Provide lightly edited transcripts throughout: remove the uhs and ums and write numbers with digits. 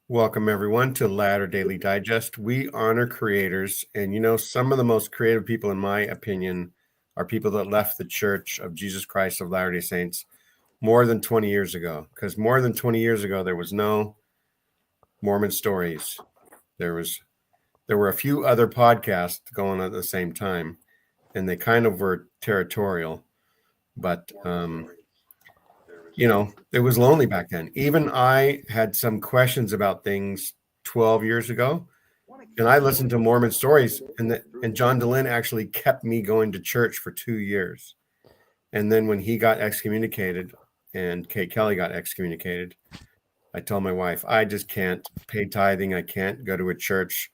Welcome, everyone, to Ladder Daily Digest. We honor creators, and some of the most creative people, in my opinion, are people that left the Church of Jesus Christ of Latter-day Saints more than 20 years ago. Because more than 20 years ago, there was no Mormon stories. There were a few other podcasts going at the same time, and they kind of were territorial. But it was lonely back then. Even I had some questions about things 12 years ago, and I listened to Mormon stories, and John Dehlin actually kept me going to church for 2 years. And then when he got excommunicated and Kate Kelly got excommunicated, I told my wife, I just can't pay tithing. I can't go to a church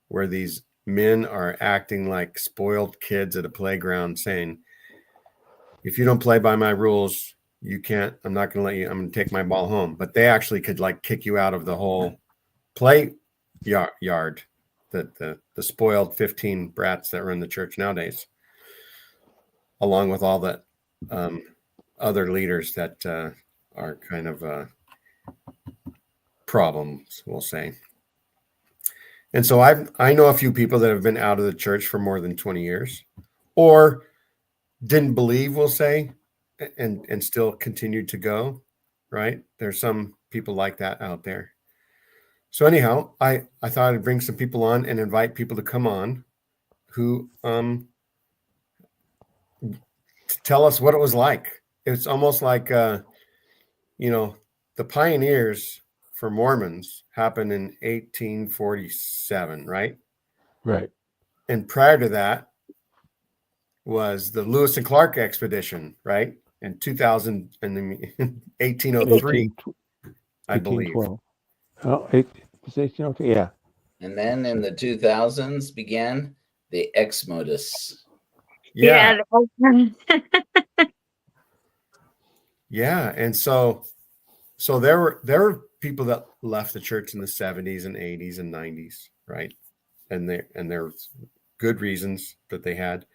where these men are acting like spoiled kids at a playground saying, if you don't play by my rules, you can't, I'm not going to let you, I'm going to take my ball home. But they actually could kick you out of the whole play yard, the spoiled 15 brats that run the church nowadays, along with all the other leaders that are kind of problems, we'll say. And so I know a few people that have been out of the church for more than 20 years or didn't believe, we'll say, and still continued to go, right? There's some people like that out there. So anyhow, I thought I'd bring some people on and invite people to come on who tell us what it was like. It's almost like, the pioneers for Mormons happened in 1847, right? Right. And prior to that was the Lewis and Clark expedition, right? In 2000 and 1803, I believe. 1812. Oh, it was 1803, yeah. And then in the 2000s began the ExmoJoe. Yeah. Yeah. And so there were people that left the church in the 70s and 80s and 90s, right? And there's good reasons that they had.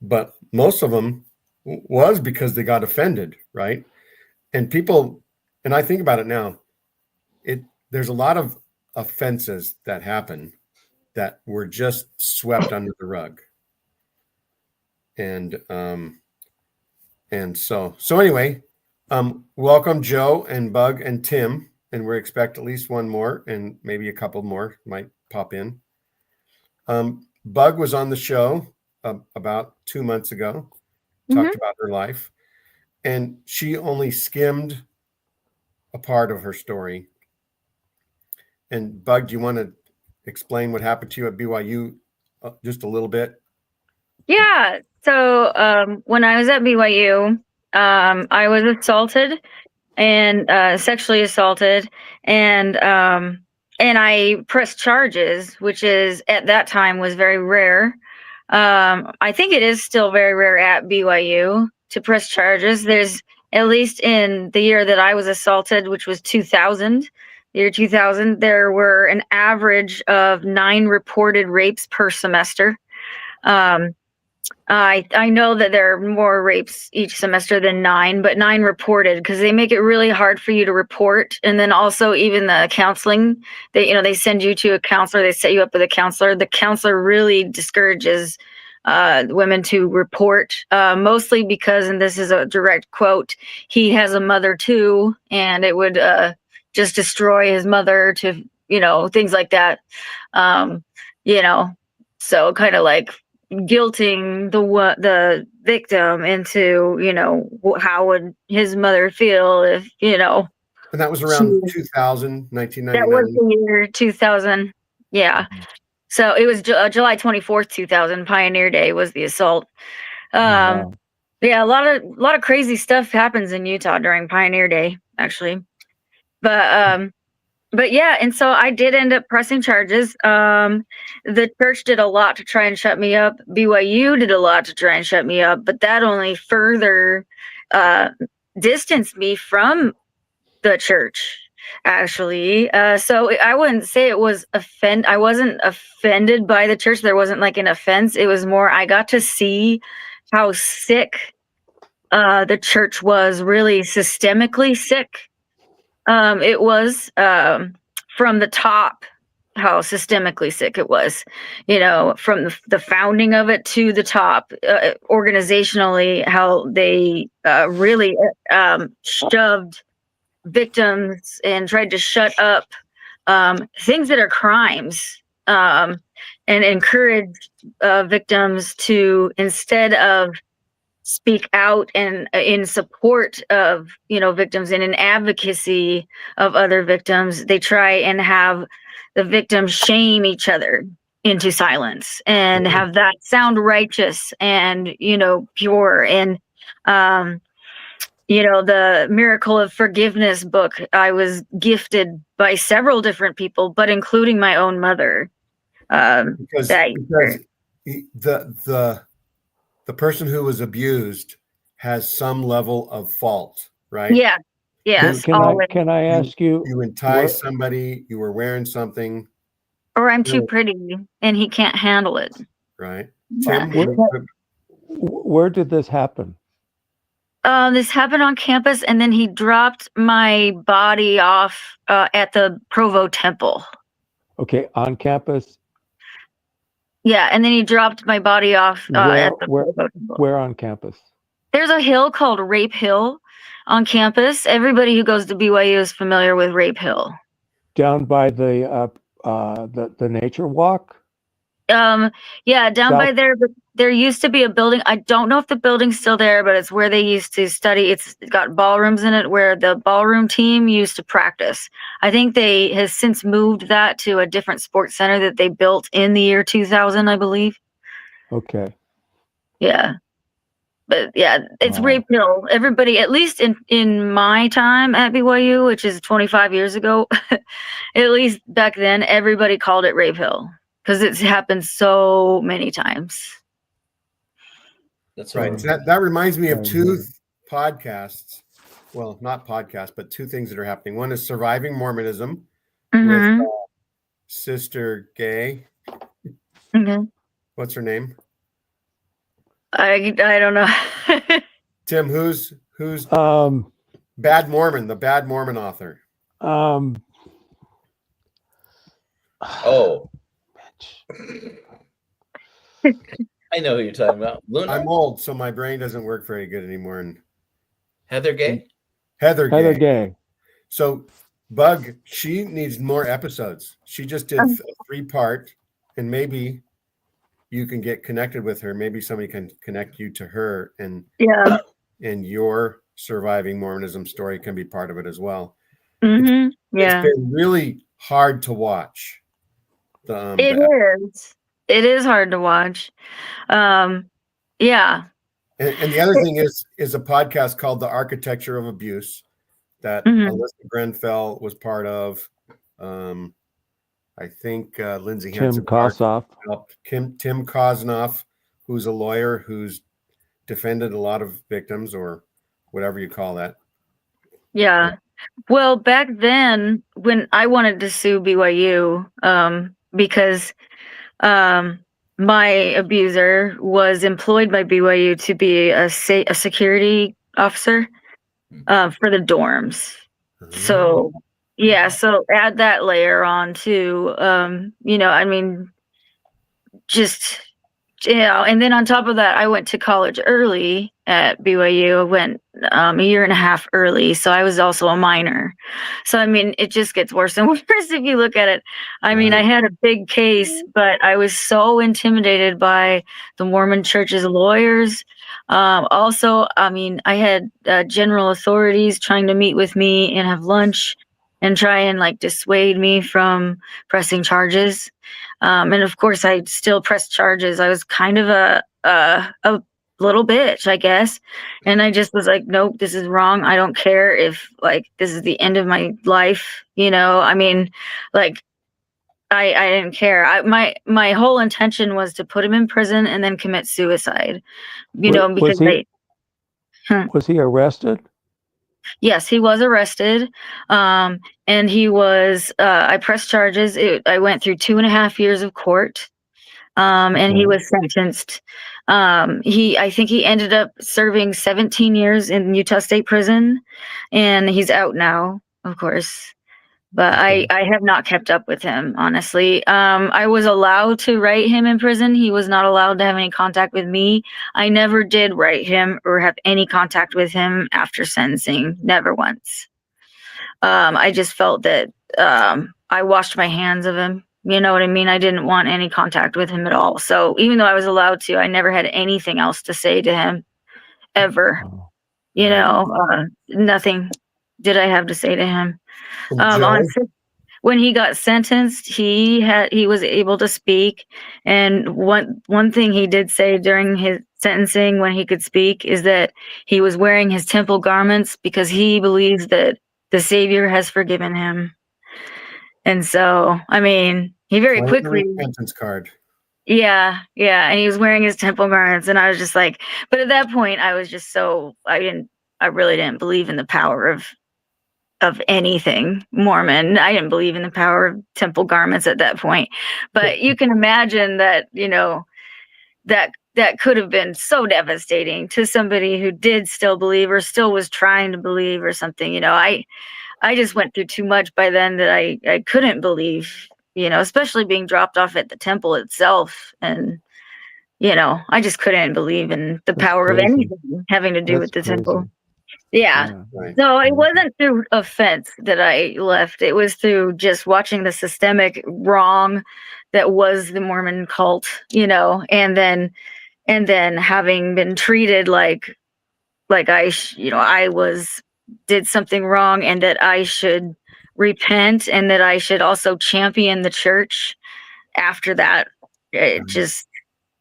But most of them was because they got offended, right? And people, and I think about it now, there's a lot of offenses that happen that were just swept under the rug. And so anyway, welcome Joe and Bug and Tim, and we expect at least one more and maybe a couple more might pop in. Bug was on the show about 2 months ago, talked about her life, and she only skimmed a part of her story. And Bug, do you want to explain what happened to you at BYU just a little bit? Yeah. So when I was at BYU, I was assaulted and sexually assaulted, and I pressed charges, which is at that time was very rare. I think it is still very rare at BYU to press charges. There's, at least in the year that I was assaulted, which was 2000, the year 2000, there were an average of 9 reported rapes per semester. I know that there are more rapes each semester than 9, but 9 reported because they make it really hard for you to report. And then also even the counseling, they send you to a counselor, they set you up with a counselor. The counselor really discourages women to report, mostly because, and this is a direct quote, he has a mother too, and it would just destroy his mother to, things like that. So kind of like guilting the victim into, how would his mother feel if, And that was around 2000, 1999. That was the year 2000. Yeah. So it was July 24th, 2000. Pioneer Day was the assault. Wow. Yeah, a lot of crazy stuff happens in Utah during Pioneer Day, actually. But yeah, and so I did end up pressing charges. The church did a lot to try and shut me up. BYU did a lot to try and shut me up, but that only further distanced me from the church, actually. So I wouldn't say it was I wasn't offended by the church. There wasn't like an offense. It was more I got to see how sick the church was, really systemically sick. It was from the top how systemically sick it was, from the founding of it to the top, organizationally, how they really shoved victims and tried to shut up things that are crimes, and encourage victims to, instead of speak out and in support of victims and in advocacy of other victims, they try and have the victims shame each other into silence and have that sound righteous and pure. And the Miracle of Forgiveness book I was gifted by several different people, but including my own mother. Because the person who was abused has some level of fault, right? Yeah. Yes. Can I ask you? You entice somebody, you were wearing something. Or I'm too pretty and he can't handle it. Right. Yeah. Tim, where did this happen? This happened on campus, and then he dropped my body off at the Provo Temple. Okay, on campus? Yeah, and then he dropped my body off at the Provo Temple. Where on campus? There's a hill called Rape Hill on campus. Everybody who goes to BYU is familiar with Rape Hill. Down by the nature walk? Yeah, down by there, but there used to be a building. I don't know if the building's still there, but it's where they used to study. It's got ballrooms in it where the ballroom team used to practice. I think they has since moved that to a different sports center that they built in the year 2000, I believe. Okay. Yeah. But yeah, it's Rape Hill. Everybody, at least in my time at BYU, which is 25 years ago, at least back then, everybody called it Rape Hill because it's happened so many times. That's right. That reminds me of two podcasts. Well, not podcasts, but two things that are happening. One is Surviving Mormonism with Sister Gay. Mm-hmm. What's her name? I don't know. Tim, who's Bad Mormon, the Bad Mormon author? Oh. I know who you're talking about. Luna? I'm old, so my brain doesn't work very good anymore. And Heather Gay? Heather Gay. So Bug, she needs more episodes. She just did a 3-part, and maybe you can get connected with her. Maybe somebody can connect you to her, and your Surviving Mormonism story can be part of it as well. Mm-hmm. It's been really hard to watch. It is. It is hard to watch. Yeah. And the other thing is a podcast called The Architecture of Abuse that Alyssa Grenfell was part of. I think Lindsay Hansen. Tim Kosnoff, who's a lawyer who's defended a lot of victims or whatever you call that. Yeah. Well, back then when I wanted to sue BYU, because my abuser was employed by BYU to be a security officer for the dorms. So yeah, so add that layer on too. And then on top of that, I went to college early at BYU. I went a year and a half early, so I was also a minor. So I mean, it just gets worse and worse if you look at it. I mean, I had a big case, but I was so intimidated by the Mormon Church's lawyers. Also, I mean, I had general authorities trying to meet with me and have lunch and try and dissuade me from pressing charges. And of course, I still pressed charges. I was kind of a little bitch, I guess. And I just was like, nope, this is wrong. I don't care if this is the end of my life. I mean, I didn't care. My whole intention was to put him in prison and then commit suicide. Because was he arrested? Yes, he was arrested. And he was, I pressed charges. I went through 2.5 years of court. And he was sentenced. I think he ended up serving 17 years in Utah State Prison, and he's out now, of course. but Okay. I have not kept up with him, honestly. I was allowed to write him in prison. He was not allowed to have any contact with me. I never did write him or have any contact with him after sentencing. Never once. I just felt that I washed my hands of him. You know what I mean? I didn't want any contact with him at all. So even though I was allowed to, I never had anything else to say to him ever. Oh, You know, nothing did I have to say to him. And Joe, When he got sentenced, he was able to speak. And one thing he did say during his sentencing when he could speak is that he was wearing his temple garments because he believes that the Savior has forgiven him. And so, I mean, he very playing the quickly, repentance card. yeah, and he was wearing his temple garments, and I was just like, but at that point, I was just I really didn't believe in the power of anything Mormon. I didn't believe in the power of temple garments at that point. But you can imagine that, you know, that could have been so devastating to somebody who did still believe or still was trying to believe or something. You know, I just went through too much by then that I couldn't believe, you know, especially being dropped off at the temple itself. And, you know, I just couldn't believe in the that's power of crazy. anything having to do That's with the crazy. temple. Yeah. Yeah. Right. So it Mhm. wasn't through offense that I left. It was through just watching the systemic wrong that was the Mormon cult, you know, and then having been treated like I did something wrong and that I should repent and that I should also champion the church after that. It just,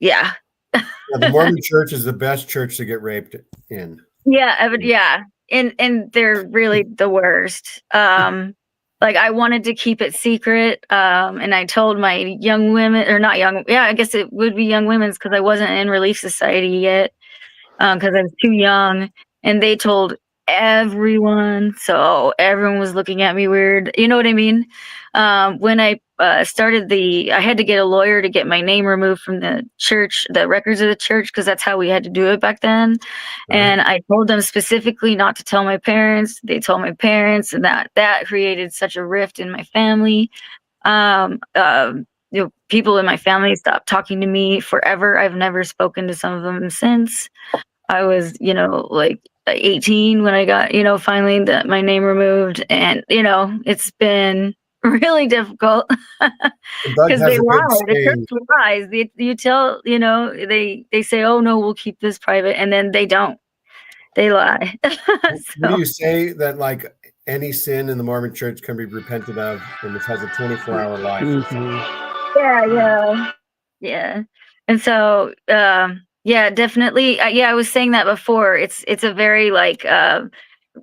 yeah. Now, the Mormon church is the best church to get raped in. Yeah. And they're really the worst. Like I wanted to keep it secret. And I told my young women, or not young, yeah, I guess it would be young women's because I wasn't in Relief Society yet. Because I was too young, and they told everyone, so everyone was looking at me weird. You know what I mean? When I started I had to get a lawyer to get my name removed from the church, the records of the church, because that's how we had to do it back then. Right. And I told them specifically not to tell my parents. They told my parents, and that created such a rift in my family. You know, people in my family stopped talking to me forever. I've never spoken to some of them since. I was, you know, like 18 when I got, you know, finally my name removed. And, you know, it's been really difficult And Doug because has they a lie. good The saying. church lies. You tell, you know, they say, oh, no, we'll keep this private. And then they don't. They lie. What do So, you say that like any sin in the Mormon church can be repented of and it has a 24-hour life? yeah. And so, yeah, definitely. Yeah, I was saying that before. It's a very like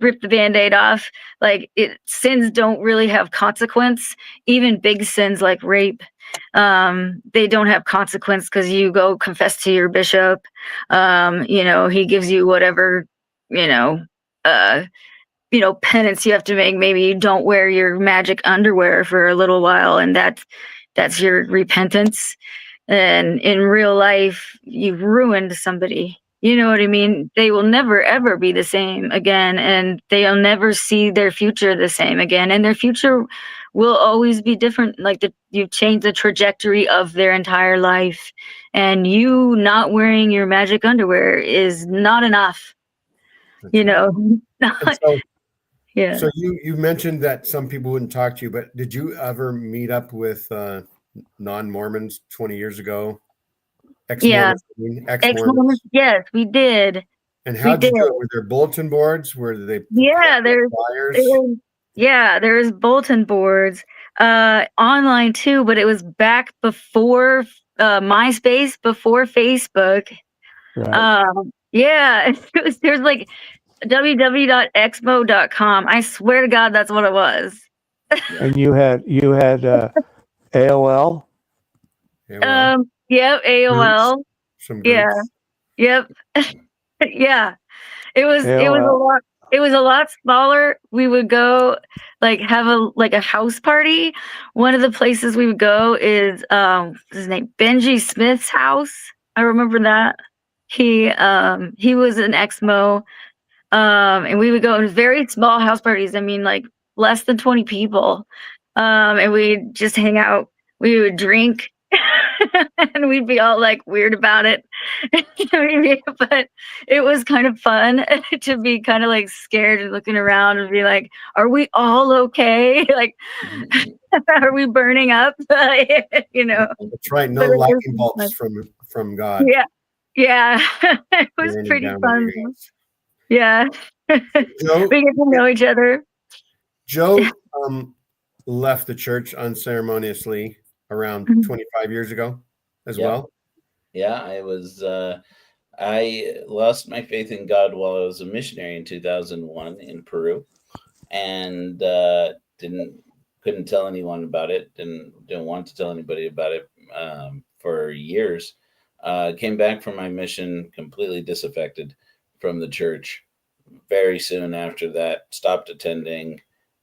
rip the band-aid off. Like sins don't really have consequence. Even big sins like rape, they don't have consequence because you go confess to your bishop. You know, he gives you whatever, you know, penance you have to make. Maybe you don't wear your magic underwear for a little while, and that's your repentance. And in real life, you've ruined somebody. You know what I mean? They will never ever be the same again, and they'll never see their future the same again. And their future will always be different. Like you've changed the trajectory of their entire life, and you not wearing your magic underwear is not enough. That's You right. know, And so, yeah. so you mentioned that some people wouldn't talk to you, but did you ever meet up with non-Mormons 20 years ago? Yeah. Ex-Mormons, I mean, Ex-Mormons, ex-Mormons. yes, we did. And We how'd you did. do it? Were there bulletin boards? Were they Yeah, flyers? there's bulletin boards, online too, but it was back before MySpace, before Facebook. Right. Yeah, there's like www.exmo.com. I swear to God, that's what it was. And you had AOL. AOL. Yep, AOL. Some Yeah, groups. yep, yeah. It was a AOL. lot. It was a lot smaller. We would go have a house party. One of the places we would go is his name Benji Smith's house. I remember that. He was an Exmo. And we would go in very small house parties. I mean, like less than 20 people. And we'd just hang out. We would drink and we'd be all like weird about it. But it was kind of fun to be kind of like scared and looking around and be like, are we all okay? Like, are we burning up? You know. That's right. No But it was lightning bolts fun. from God. Yeah. Yeah. It was raining pretty down on fun. your house. Yeah. Joe, We get to know each other. Joe left the church unceremoniously around Mhm. 25 years ago as Yep. well. Yeah, I lost my faith in God while I was a missionary in 2001 in Peru, and couldn't tell anyone about it. Didn't want to tell anybody about it for years. Came back from my mission completely disaffected from the church. Very soon after that, stopped attending.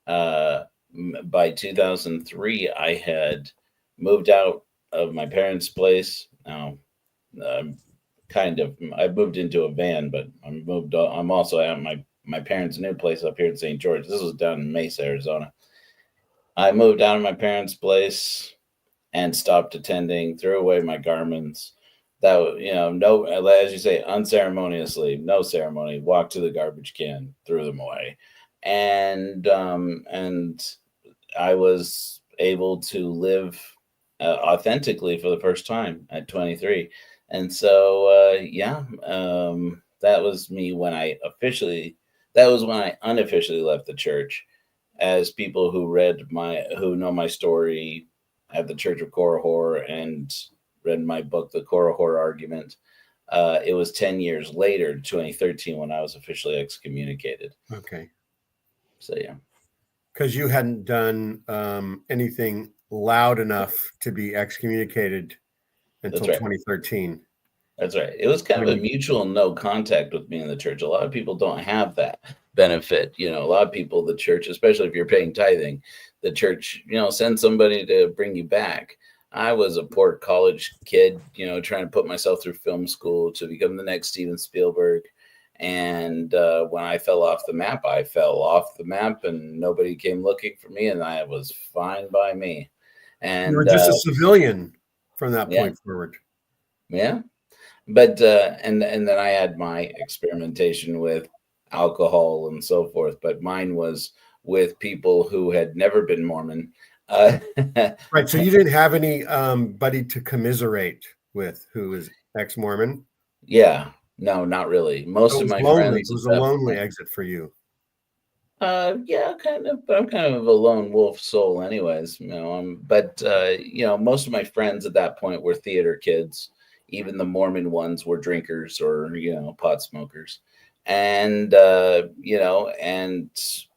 By 2003, I had moved out of my parents' place. Now, I moved into a van, but I'm also at my parents' new place up here in St. George. This was down in Mesa, Arizona. I moved out of my parents' place and stopped attending, threw away my garments. That, no, as you say, unceremoniously, no ceremony, walked to the garbage can, threw them away. And I was able to live authentically for the first time at 23. And so, that was me that was when I unofficially left the church. As people who know my story at the Church of Korihor and read my book, The Korihor Argument, it was 10 years later, 2013, when I was officially excommunicated. Okay. So, yeah. Because you hadn't done anything loud enough to be excommunicated until That's right. 2013. That's right. It was kind of a mutual no contact with me in the church. A lot of people don't have that benefit. A lot of people, the church, especially if you're paying tithing, the church, sends somebody to bring you back. I was a poor college kid, trying to put myself through film school to become the next Steven Spielberg. And when I fell off the map, I fell off the map and nobody came looking for me, and I was fine by me. And you were just a civilian from that point forward. Yeah. But and then I had my experimentation with alcohol and so forth, but mine was with people who had never been Mormon. Right. So you didn't have any buddy to commiserate with who was ex-Mormon? Yeah. No, not really. Most of my friends. It was a lonely exit for you. Yeah, kind of. But I'm kind of a lone wolf soul, anyways. But most of my friends at that point were theater kids. Even the Mormon ones were drinkers or pot smokers, and and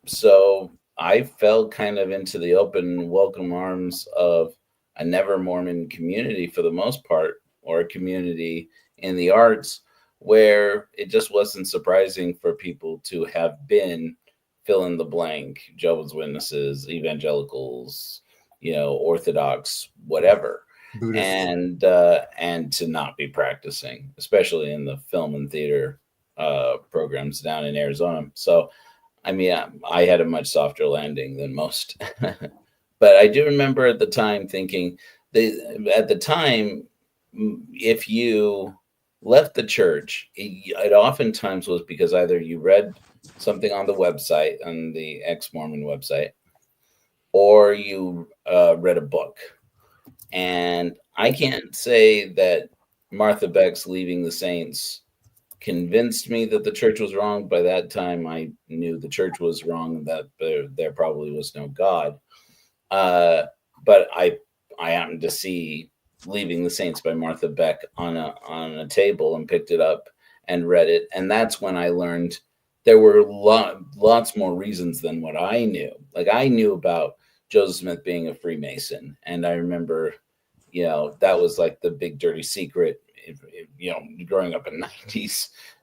so I fell kind of into the open, welcome arms of a never Mormon community for the most part, or a community in the arts where it just wasn't surprising for people to have been fill in the blank, Jehovah's Witnesses, evangelicals, Orthodox, whatever. Buddhist. And to not be practicing, especially in the film and theater programs down in Arizona. So, I had a much softer landing than most. But I do remember at the time thinking at the time, if you left the church, it oftentimes was because either you read something on the website, on the ex-Mormon website, or you read a book. And I can't say that Martha Beck's Leaving the Saints convinced me that the church was wrong. By that time, I knew the church was wrong and that there probably was no God. But I happened to see Leaving the Saints by Martha Beck on a table and picked it up and read it. And that's when I learned there were lots more reasons than what I knew. Like, I knew about Joseph Smith being a Freemason. And I remember, that was like the big dirty secret, growing up a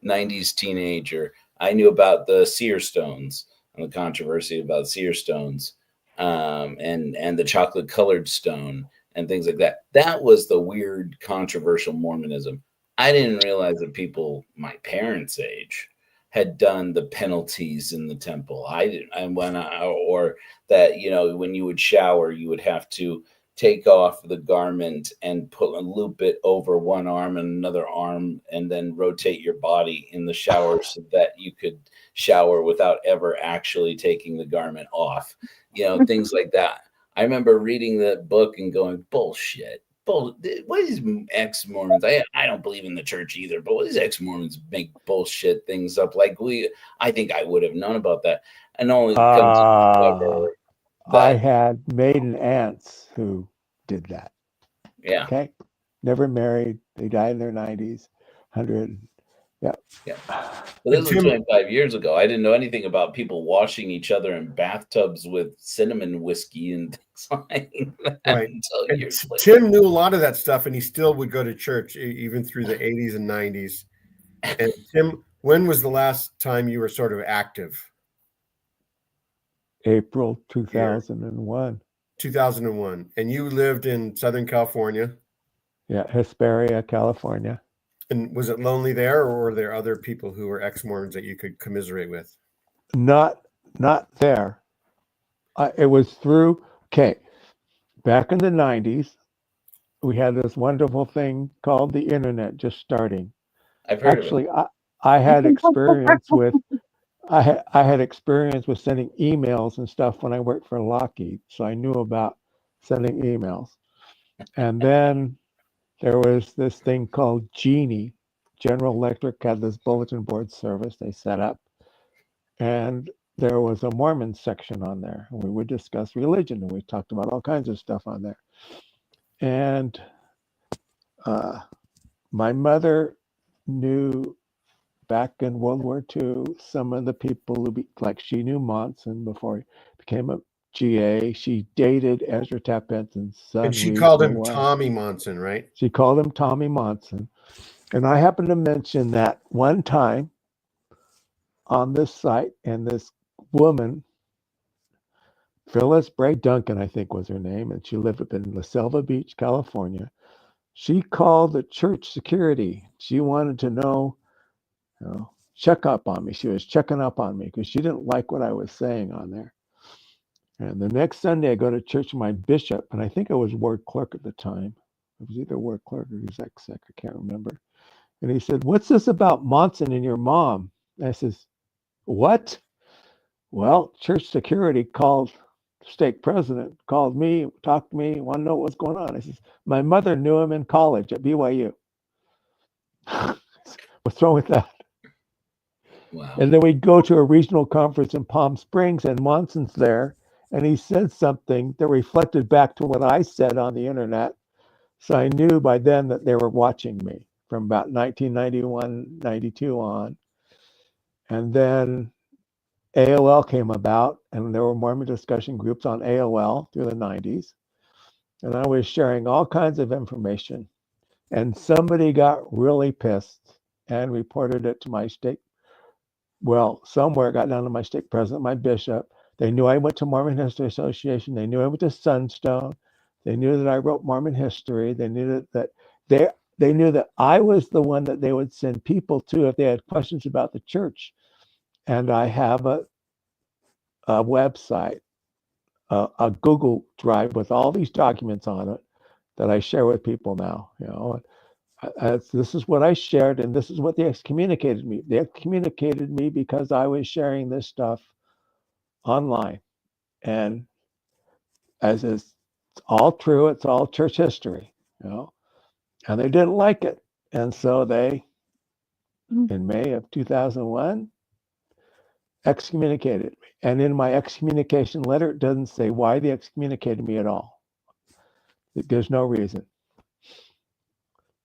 90s teenager. I knew about the seer stones and the controversy about seer stones, and the chocolate colored stone and things like that. That was the weird, controversial Mormonism. I didn't realize that people my parents' age had done the penalties in the temple. Or that, you know, when you would shower, you would have to take off the garment and loop it over one arm and another arm, and then rotate your body in the shower so that you could shower without ever actually taking the garment off. You know, things like that. I remember reading that book and going, bullshit. What is ex-Mormons? I don't believe in the church either, but what is ex-Mormons make bullshit things up? Like I think I would have known about that. And only comes to discover that I had maiden aunts who did that. Yeah. Okay. Never married. They died in their 90s, 100. Yeah. Yeah. Well, this was 25 years ago. I didn't know anything about people washing each other in bathtubs with cinnamon whiskey and things like that. Right. Until years later. Tim knew a lot of that stuff, and he still would go to church even through the 80s and 90s. And Tim, when was the last time you were sort of active? April 2001. 2001. And you lived in Southern California? Yeah, Hesperia, California. And was it lonely there, or were there other people who were ex-Mormons that you could commiserate with? Not there. It was through, back in the 90s, we had this wonderful thing called the internet just starting. I've heard Actually, of it. I had experience with I had experience with sending emails and stuff when I worked for Lockheed, so I knew about sending emails. And then there was this thing called Genie. General Electric had this bulletin board service they set up, and there was a Mormon section on there. And we would discuss religion, and we talked about all kinds of stuff on there. And my mother knew back in World War II some of the people who she knew Monson before he became a GA. She dated Ezra Taft Benson's son. And she called him Tommy Monson, right? She called him Tommy Monson. And I happened to mention that one time on this site, and this woman, Phyllis Bray Duncan, I think was her name, and she lived up in La Selva Beach, California. She called the church security. She wanted to know, check up on me. She was checking up on me because she didn't like what I was saying on there. And the next Sunday, I go to church with my bishop, and I think I was ward clerk at the time. It was either ward clerk or exec sec, I can't remember. And he said, "What's this about Monson and your mom?" And I says, "What?" Well, church security called, stake president called me, talked to me, want to know what was going on. I says, "My mother knew him in college at BYU." What's wrong with that? Wow. And then we go to a regional conference in Palm Springs, and Monson's there, and he said something that reflected back to what I said on the internet. So I knew by then that they were watching me from about 1991, 92 on. And then AOL came about, and there were Mormon discussion groups on AOL through the 90s. And I was sharing all kinds of information. And somebody got really pissed and reported it to my stake. Well, somewhere it got down to my stake president, my bishop. They knew I went to Mormon History Association. They knew I went to Sunstone. They knew that I wrote Mormon history. They knew that they knew that I was the one that they would send people to if they had questions about the church. And I have a website, a Google Drive with all these documents on it that I share with people now. This is what I shared, and this is what they excommunicated me. They excommunicated me because I was sharing this stuff online, and as it's all true, it's all church history, and they didn't like it, and so they, in May of 2001, excommunicated me. And in my excommunication letter, it doesn't say why they excommunicated me at all. It gives no reason.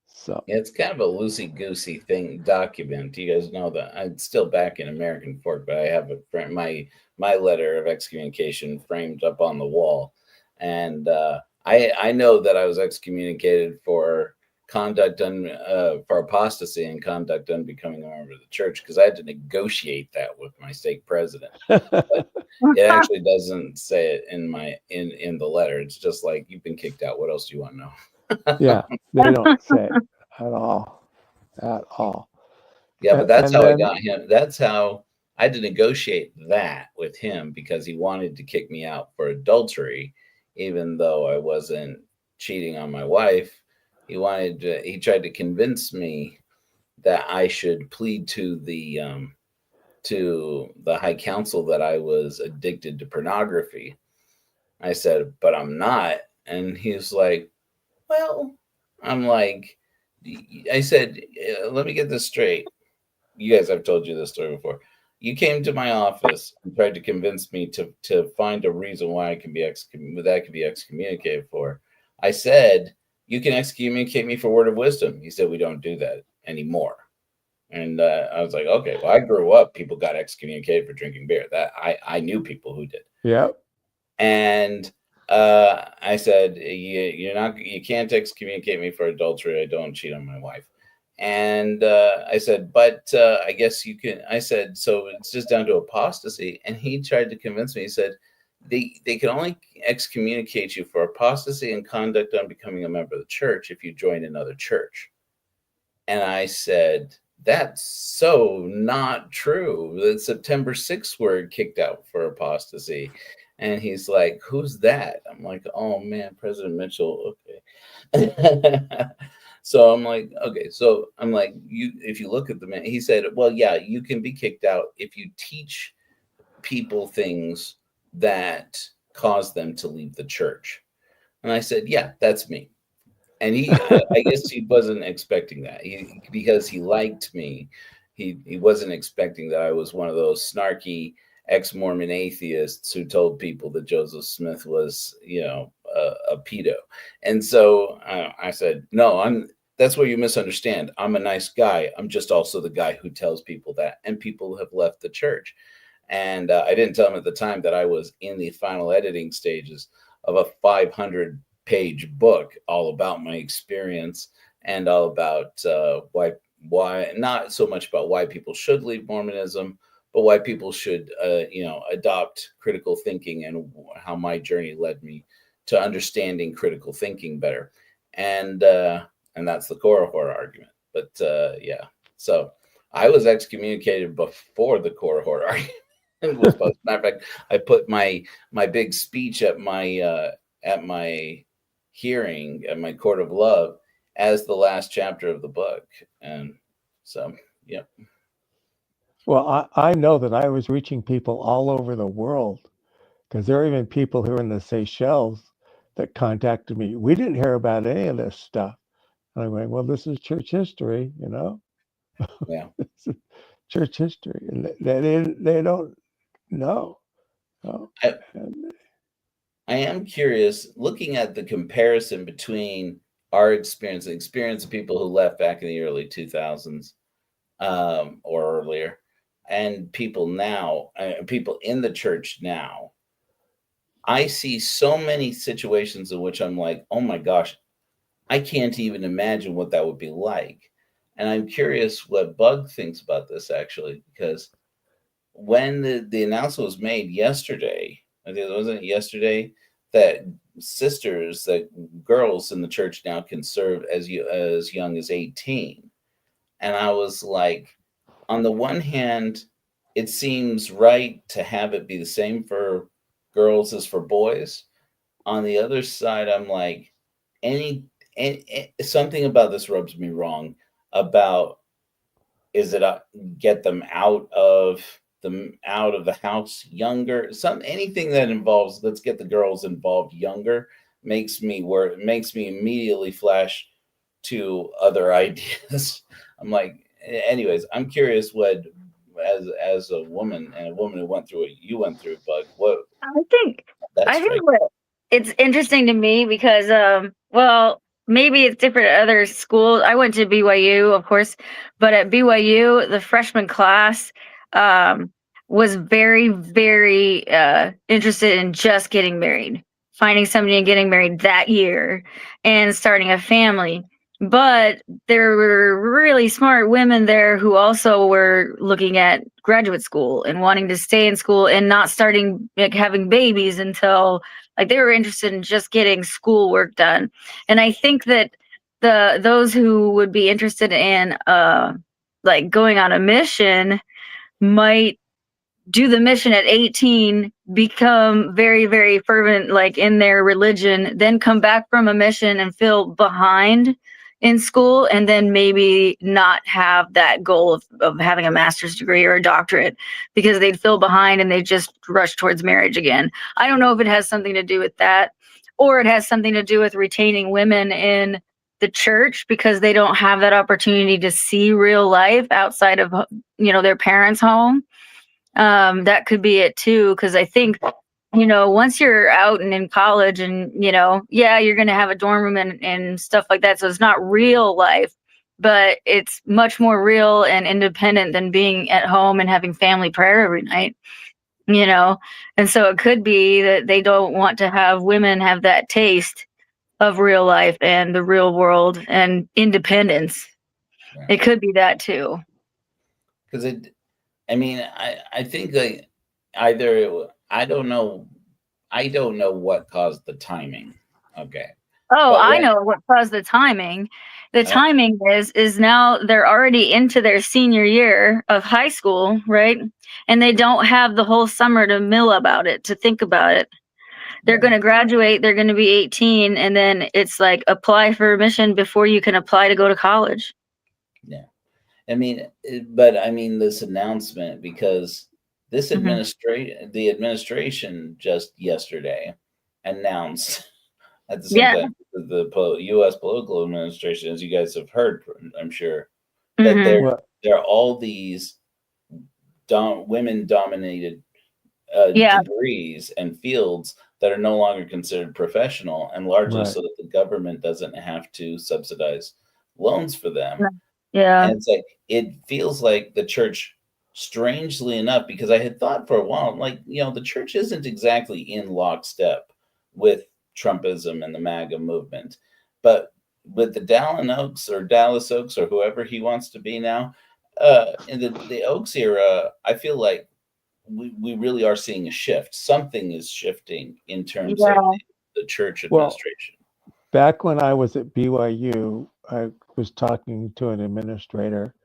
So yeah, it's kind of a loosey-goosey thing document. You guys know that I'm still back in American Fork, but I have my letter of excommunication framed up on the wall, and I know that I was excommunicated for conduct for apostasy and conduct unbecoming a member of the church, because I had to negotiate that with my stake president. But it actually doesn't say it in the letter. It's just like, you've been kicked out. What else do you want to know? Yeah, they don't say it at all. Yeah, but that's and how I then got him. That's how I had to negotiate that with him, because he wanted to kick me out for adultery, even though I wasn't cheating on my wife. He tried to convince me that I should plead to the high council that I was addicted to pornography. I said, but I'm not. And he's like, well, I'm like, I said, let me get this straight. You guys, I've told you this story before. You came to my office and tried to convince me to find a reason why I can be excommunicated for. I said, you can excommunicate me for word of wisdom. He said, we don't do that anymore. And I was like, okay, well, I grew up, people got excommunicated for drinking beer. That I knew people who did. yeah. And I said, you can't excommunicate me for adultery. I don't cheat on my wife. And I said, but I guess you can. I said, so it's just down to apostasy. And he tried to convince me. He said, they can only excommunicate you for apostasy and conduct on becoming a member of the church if you join another church. And I said, that's so not true. The September 6th were kicked out for apostasy. And he's like, who's that? I'm like, oh man, President Mitchell. Okay. So I'm like, okay. So I'm like, if you look at the man, he said, well, yeah, you can be kicked out if you teach people things that cause them to leave the church. And I said, yeah, that's me. And I guess he wasn't expecting that. Because he liked me, he wasn't expecting that I was one of those snarky ex-Mormon atheists who told people that Joseph Smith was, a pedo. And so I said, no, that's where you misunderstand. I'm a nice guy. I'm just also the guy who tells people that. And people have left the church. And I didn't tell him at the time that I was in the final editing stages of a 500-page book all about my experience and all about why, not so much about why people should leave Mormonism, but why people should, adopt critical thinking, and how my journey led me to understanding critical thinking better. And that's the Korihor argument. But yeah, so I was excommunicated before the Korihor argument was posted. Matter of fact, I put my big speech at my hearing at my court of love as the last chapter of the book. And so, yeah. Well, I know that I was reaching people all over the world, because there are even people who are in the Seychelles that contacted me. We didn't hear about any of this stuff. And I'm going, well, this is church history, Yeah. Church history. And they don't know. No. I am curious, looking at the comparison between our experience, the experience of people who left back in the early 2000s or earlier, and people now, people in the church now. I see so many situations in which I'm like, oh my gosh, I can't even imagine what that would be like. And I'm curious what Bug thinks about this, actually, because when the announcement was made yesterday, I think it wasn't yesterday, that girls in the church now can serve as young as 18. And I was like, on the one hand, it seems right to have it be the same for girls as for boys. On the other side, I'm like, something about this rubs me wrong about, is it get them out of the house younger? Anything that involves, let's get the girls involved younger, makes me immediately flash to other ideas. I'm like, anyways, I'm curious what, as a woman, and a woman who went through what you went through, Bug, what I think that's I think right. what it's interesting to me because well, maybe it's different at other schools. I went to BYU, of course, but at BYU, the freshman class was very, very interested in just getting married, finding somebody and getting married that year and starting a family. But there were really smart women there who also were looking at graduate school and wanting to stay in school and not starting having babies until, like, they were interested in just getting schoolwork done. And I think that those who would be interested in like going on a mission might do the mission at 18, become very, very fervent, like in their religion, then come back from a mission and feel behind in school, and then maybe not have that goal of having a master's degree or a doctorate because they'd feel behind and they just rush towards marriage again. I don't know if it has something to do with that, or it has something to do with retaining women in the church because they don't have that opportunity to see real life outside of, their parents' home. That could be it too, because I think, once you're out and in college and, you're going to have a dorm room and stuff like that. So it's not real life, but it's much more real and independent than being at home and having family prayer every night, And so it could be that they don't want to have women have that taste of real life and the real world and independence. Yeah. It could be that too. Because I think like either I don't know what caused the timing. Okay. Oh, I know what caused the timing. The timing is now they're already into their senior year of high school, right? And they don't have the whole summer to mill about it, to think about it. They're going to graduate, they're going to be 18, and then it's like apply for admission before you can apply to go to college. Yeah. This announcement, because this the administration just yesterday announced at the same time, the U.S. political administration, as you guys have heard, I'm sure, that there are all these women-dominated degrees and fields that are no longer considered professional, and largely so that the government doesn't have to subsidize loans for them. Yeah. And it's like, it feels like the church, strangely enough, because I had thought for a while, like, the church isn't exactly in lockstep with Trumpism and the MAGA movement. But with the Dallas Oaks, or whoever he wants to be now, in the Oaks era, I feel like we really are seeing a shift. Something is shifting in terms of the church administration. Well, back when I was at BYU, I was talking to an administrator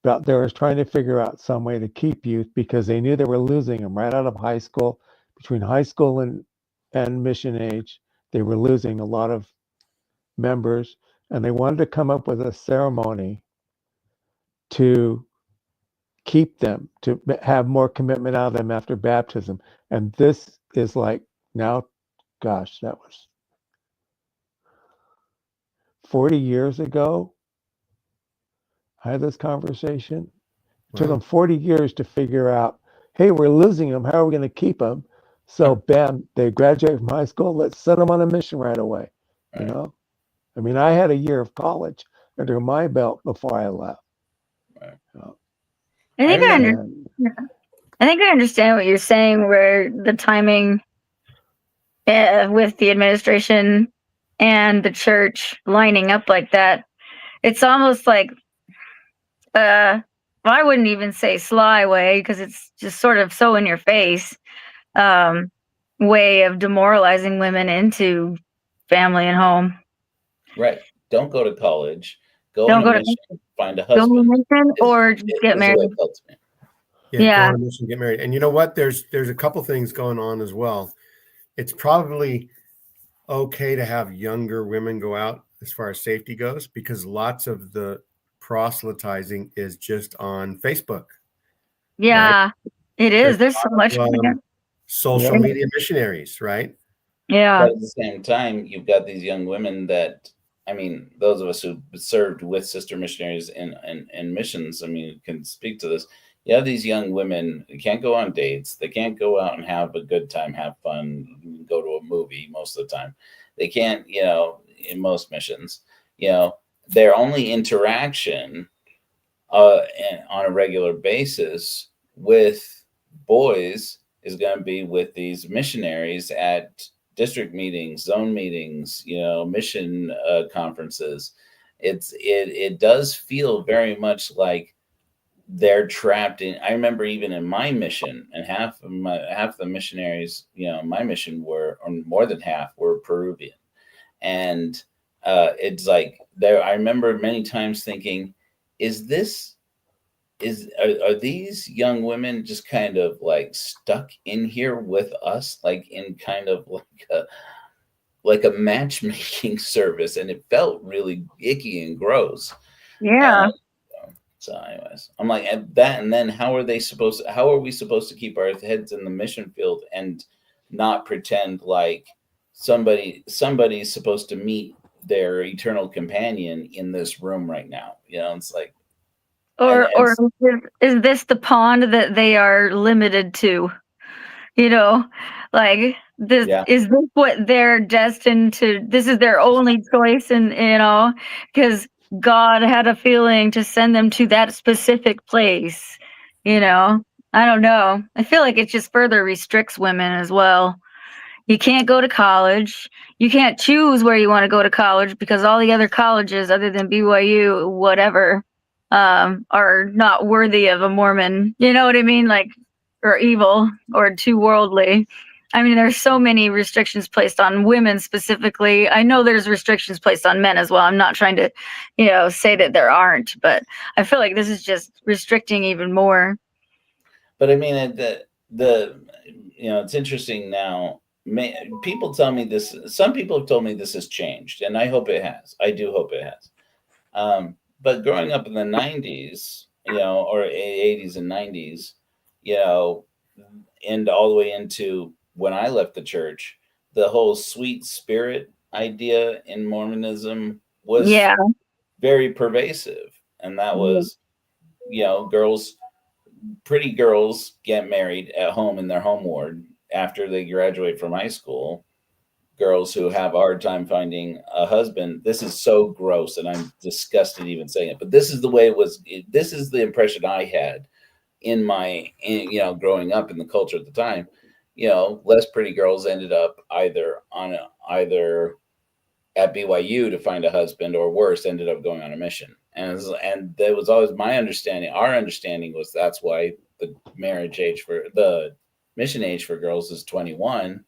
about they were trying to figure out some way to keep youth because they knew they were losing them right out of high school. Between high school and mission age, they were losing a lot of members, and they wanted to come up with a ceremony to keep them, to have more commitment out of them after baptism. And this is like now, gosh, that was 40 years ago. I had this conversation. It took them 40 years to figure out, hey, we're losing them. How are we going to keep them? So, bam, they graduate from high school. Let's send them on a mission right away. I had a year of college under my belt before I left. I think I understand what you're saying, where the timing with the administration and the church lining up like that, it's almost like, I wouldn't even say sly way, because it's just sort of so in your face way of demoralizing women into family and home. Right. Don't go to college. Go on a mission. Find a husband. Go on a mission or just get married. Go on a mission, get married. And you know what? There's a couple things going on as well. It's probably okay to have younger women go out as far as safety goes, because lots of the proselytizing is just on Facebook. Yeah, right? It is. There's so much social media missionaries, right? Yeah. But at the same time, you've got these young women that, those of us who served with sister missionaries in missions, can speak to this. You have these young women who can't go on dates. They can't go out and have a good time, have fun, go to a movie most of the time. They can't, in most missions, their only interaction on a regular basis with boys is going to be with these missionaries at district meetings, zone meetings, mission conferences. It does feel very much like they're trapped in. I remember even in my mission, and half the missionaries, my mission were, or more than half, were Peruvian, and it's like there. I remember many times thinking, is this are these young women just kind of like stuck in here with us, like in kind of like a matchmaking service, and it felt really icky and gross. Yeah. So anyways, I'm like, and then how are we supposed to keep our heads in the mission field and not pretend like somebody's supposed to meet their eternal companion in this room right now? It's like, Or is this the pond that they are limited to? Like this is this what they're destined to? This is their only choice, and because God had a feeling to send them to that specific place. I don't know. I feel like it just further restricts women as well. You can't go to college. You can't choose where you want to go to college because all the other colleges, other than BYU, whatever, are not worthy of a Mormon. You know what I mean? Like, or evil or too worldly. I mean, there's so many restrictions placed on women specifically. I know there's restrictions placed on men as well. I'm not trying to, say that there aren't, but I feel like this is just restricting even more. But I mean, it's interesting now. People tell me this. Some people have told me this has changed, and I hope it has. I do hope it has. But growing up in the 90s, or 80s and 90s, and all the way into when I left the church, the whole sweet spirit idea in Mormonism was very pervasive. And that was, pretty girls get married at home in their home ward after they graduate from high school. Girls who have a hard time finding a husband. This is so gross, and I'm disgusted even saying it, but this is the way it was. This is the impression I had in growing up in the culture at the time. Less pretty girls ended up either at BYU to find a husband, or worse, ended up going on a mission. And that was always my understanding. Our understanding was that's why the mission age for girls is 21.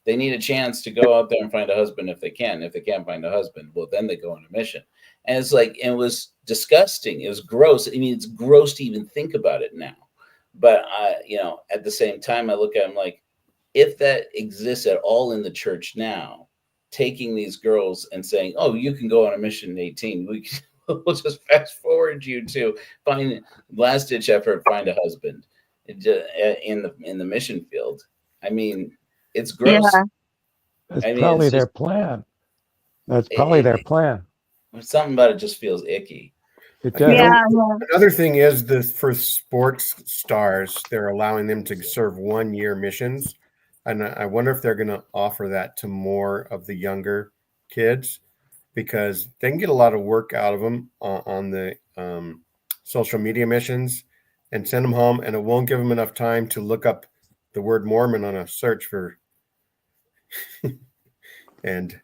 They need a chance to go out there and find a husband if they can. If they can't find a husband, well, then they go on a mission. And it's like, it was disgusting. It was gross. I mean, it's gross to even think about it now. But at the same time, I look at them like, if that exists at all in the church now, taking these girls and saying, "Oh, you can go on a mission at 18. We'll just fast forward you to find last ditch effort, find a husband in the mission field." I mean, it's gross. Yeah. That's probably their plan. That's probably their plan. Something about it just feels icky. It does. Another thing is for sports stars, they're allowing them to serve 1-year missions. And I wonder if they're going to offer that to more of the younger kids, because they can get a lot of work out of them on the social media missions and send them home, and it won't give them enough time to look up the word Mormon on a search for and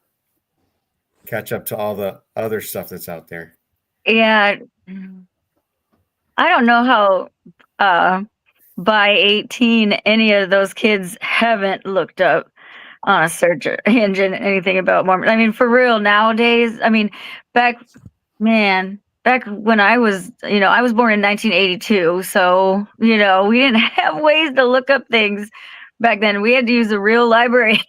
catch up to all the other stuff that's out there. Yeah. I don't know how by 18 any of those kids haven't looked up on a search engine anything about Mormon. I mean, for real, nowadays, I mean, back when I was, I was born in 1982, so, we didn't have ways to look up things back then. We had to use a real library.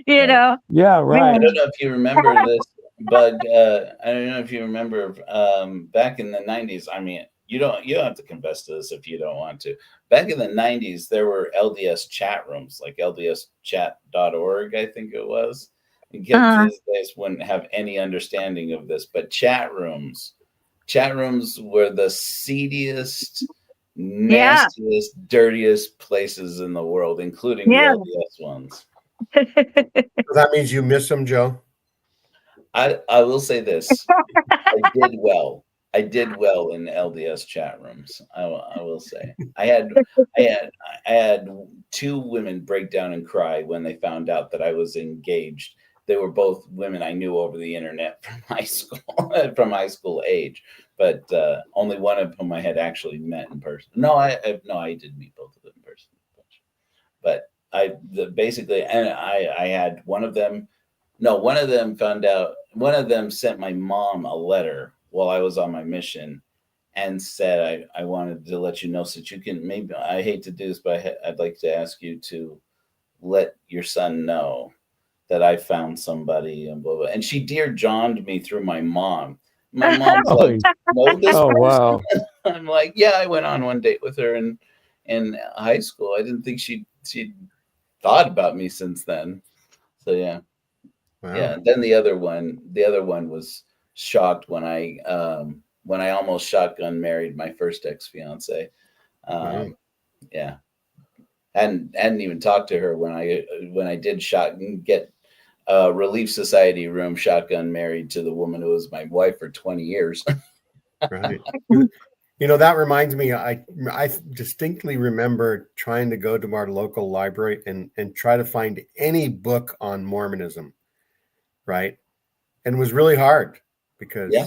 Yeah, right. I don't know if you remember this, Bug. I don't know if you remember back in the 90s. I mean, you don't have to confess to this if you don't want to. Back in the 90s, there were LDS chat rooms, like LDSchat.org, I think it was. And kids these days wouldn't have any understanding of this, but chat rooms were the seediest, nastiest, dirtiest places in the world, including the LDS ones. So that means you miss them, Joe? I will say this. I did well in LDS chat rooms. I will say I had 2 women break down and cry when they found out that I was engaged. They were both women I knew over the internet from high school age, but only one of whom I had actually met in person. No, I did meet both of them in person, but I had one of them. No, one of them found out. One of them sent my mom a letter while I was on my mission, and said, I wanted to let you know so that you can, maybe, I hate to do this, but I'd like to ask you to let your son know that I found somebody and blah, blah. And she Dear John'd me through my mom. My mom's Oh, like, know this oh person? wow. I'm like, yeah, I went on one date with her in high school. I didn't think she thought about me since then. So yeah. Wow. Yeah. And then the other one was shocked when I almost shotgun married my first ex-fiance. Wow. Yeah. Hadn't even talked to her when I did get Relief Society room shotgun married to the woman who was my wife for 20 years. Right. You know, that reminds me, I distinctly remember trying to go to our local library and try to find any book on Mormonism, right? And it was really hard because Yeah.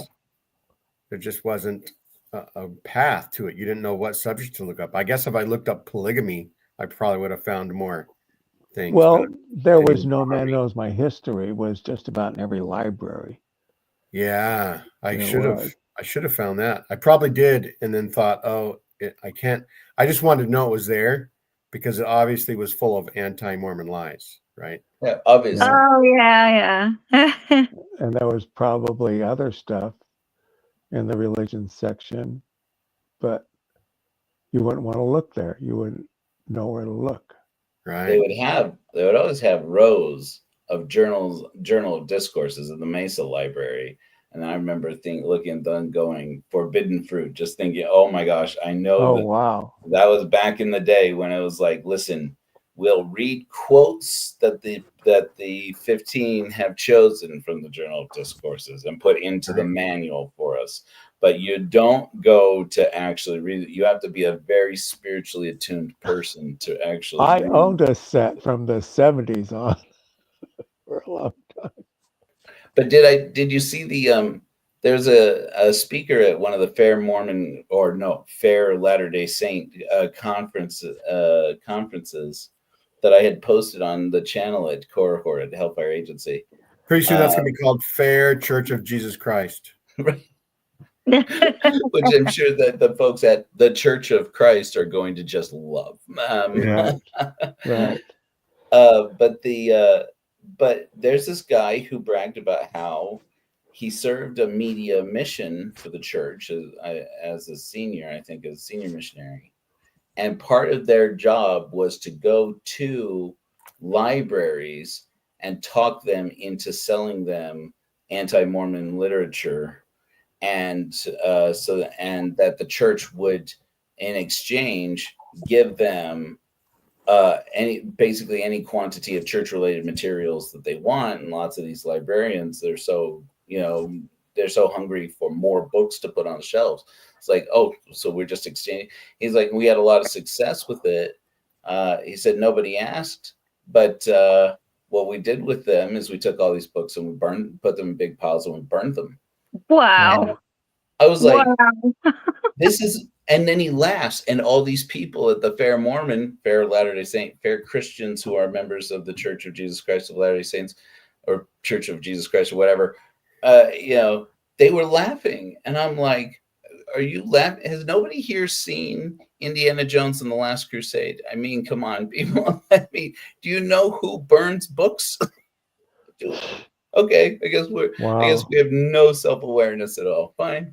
there just wasn't a path to it. You didn't know what subject to look up. I guess if I looked up polygamy, I probably would have found more things. Well, there didn't was even No bother Man me. Knows My History was just about in every library. Yeah, I There should have. was. I should have found that. I probably did, and then thought, "Oh, I can't." I just wanted to know it was there because it obviously was full of anti-Mormon lies, right? Yeah, obviously. Yeah. Oh yeah, yeah. And there was probably other stuff in the religion section, but you wouldn't want to look there. You wouldn't know where to look. They Right. would always have rows of journal of discourses in the Mesa library. And I remember looking at them going forbidden fruit, just thinking, oh my gosh, I know Oh wow. that was back in the day when it was like, listen, we'll read quotes that the 15 have chosen from the Journal of Discourses and put into the Right. manual for us. But you don't go to actually read it. You have to be a very spiritually attuned person to actually I read. owned a set from the 70s on for a long time. But did you see there's a speaker at one of the Fair Latter-day Saint conferences that I had posted on the channel at Korahor at Hellfire Agency. Pretty soon that's going to be called Fair Church of Jesus Christ. Right. Which I'm sure that the folks at the Church of Christ are going to just love. Right. Right. But there's this guy who bragged about how he served a media mission for the church as a senior, I think, as a senior missionary. And part of their job was to go to libraries and talk them into selling them anti-Mormon literature, and that the church would, in exchange, give them any quantity of church related materials that they want. And lots of these librarians, they're so hungry for more books to put on the shelves. It's like, oh, so we're just exchanging. He's like, we had a lot of success with it. He said nobody asked, but what we did with them is we took all these books and we put them in big piles and we burned them. Wow. I was like, Wow. this is, and then he laughs, and all these people at the Fair Latter-day Saint, Fair Christians who are members of the Church of Jesus Christ of Latter-day Saints, or Church of Jesus Christ or whatever, they were laughing. And I'm like, are you laughing? Has nobody here seen Indiana Jones and the Last Crusade? I mean, come on, people. I mean, do you know who burns books? Okay, I guess we have no self-awareness at all. Fine.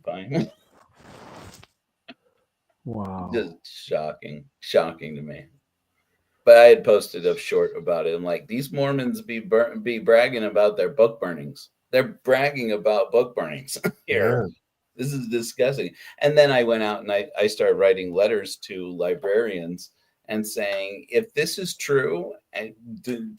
Wow. Just shocking to me. But I had posted a short about it. I'm like, these Mormons be bragging about their book burnings. They're bragging about book burnings here. Yeah. This is disgusting. And then I went out and I started writing letters to librarians and saying, if this is true, and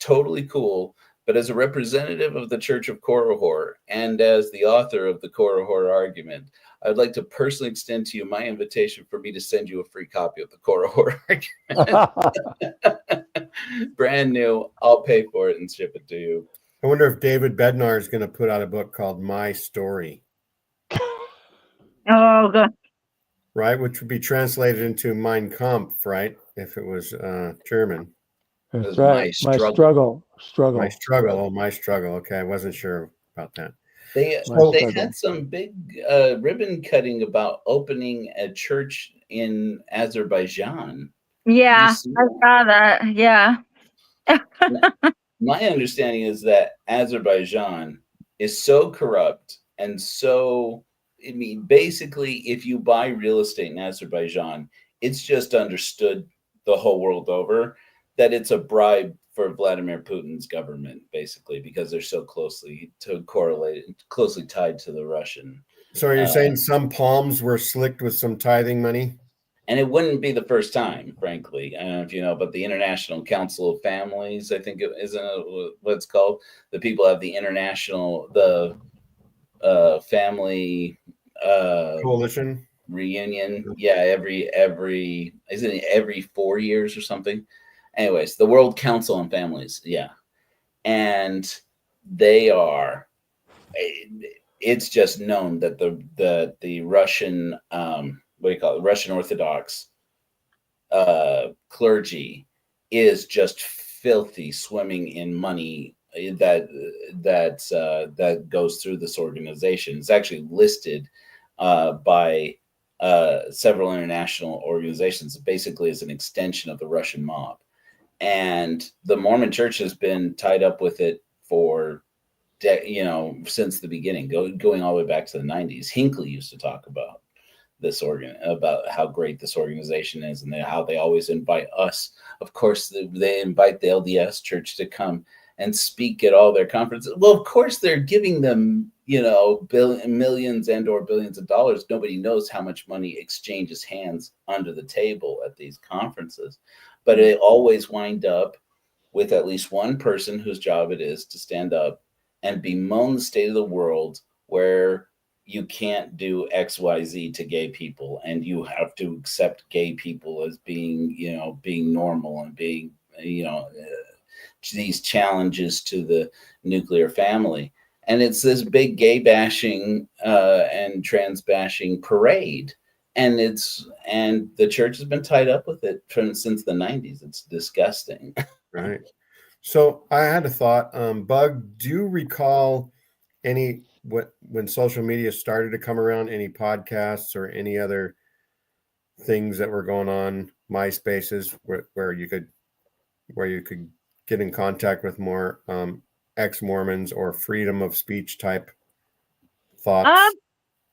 totally cool, but as a representative of the Church of Korahor and as the author of the Korahor argument, I would like to personally extend to you my invitation for me to send you a free copy of the Korahor argument. Brand new. I'll pay for it and ship it to you. I wonder if David Bednar is going to put out a book called My Story. Oh god. Right, which would be translated into Mein Kampf, right? If it was German. That's was right. my struggle. Struggle. My struggle. Oh, my struggle. Okay, I wasn't sure about that. They My they struggle. had some big ribbon cutting about opening a church in Azerbaijan. Did you Yeah, see I that? saw that. Yeah. My understanding is that Azerbaijan is so corrupt and so, I mean, basically, if you buy real estate in Azerbaijan, it's just understood the whole world over that it's a bribe for Vladimir Putin's government, basically, because they're so closely tied to the Russian. So are you Uh, saying some palms were slicked with some tithing money? And it wouldn't be the first time, frankly. I don't know if you know, but the International Council of Families, I think it isn't it what it's called. The people have the family Coalition? reunion. Yeah, every isn't it every 4 years or something? Anyways, the World Council on Families. Yeah, and they are. It's just known that the Russian what do you call it? Russian Orthodox clergy is just filthy, swimming in money that goes through this organization. It's actually listed by several international organizations. Basically, as an extension of the Russian mob, and the Mormon Church has been tied up with it for since the beginning, going all the way back to the 90s. Hinckley used to talk about about how great this organization is, and how they always invite us. Of course, they invite the LDS Church to come and speak at all their conferences. Well, of course, they're giving them millions and or billions of dollars. Nobody knows how much money exchanges hands under the table at these conferences, but it always wind up with at least one person whose job it is to stand up and bemoan the state of the world, where you can't do XYZ to gay people, and you have to accept gay people as being normal, and being, these challenges to the nuclear family. And it's this big gay bashing and trans bashing parade. And the church has been tied up with it since the 90s. It's disgusting. Right. So I had a thought. Bug, do you recall when social media started to come around, any podcasts or any other things that were going on, MySpaces, where you could get in contact with more ex-Mormons, or freedom of speech type thoughts?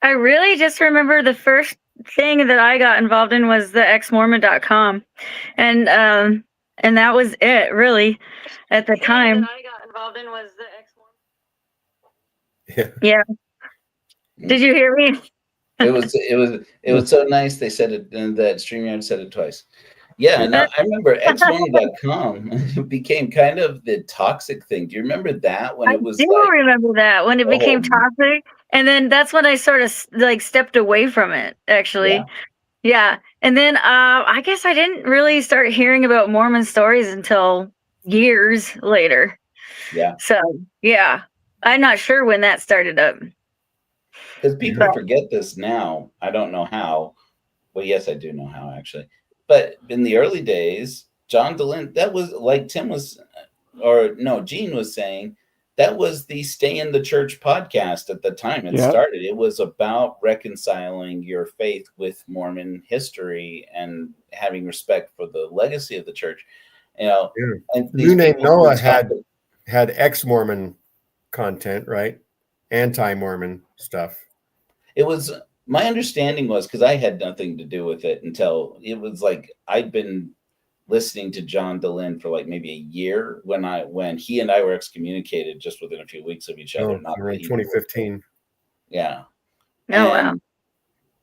I really just remember the first thing that I got involved in was the exmormon.com. And that was it, really, at the time. That I got involved in was the exmormon. Yeah. Did you hear me? It was so nice. They said it, and that StreamYard said it twice. Yeah, no, I remember exmormon.com became kind of the toxic thing. Do you remember that when it was? I do remember that when it became toxic, and then that's when I sort of stepped away from it. Actually, yeah. And then I guess I didn't really start hearing about Mormon stories until years later. Yeah. So yeah, I'm not sure when that started up. Because people forget this now. I don't know how. Well, yes, I do know how, actually. But in the early days, John DeLynn, that was like Gene was saying, that was the Stay in the Church podcast at the time it started. It was about reconciling your faith with Mormon history and having respect for the legacy of the church. And New Name Noah had ex-Mormon content, right? Anti-Mormon stuff. It was, my understanding was, because I had nothing to do with it until it was like I'd been listening to John DeLynn for like maybe a year when he and I were excommunicated just within a few weeks of each other. Not around 2015. Yeah. Wow.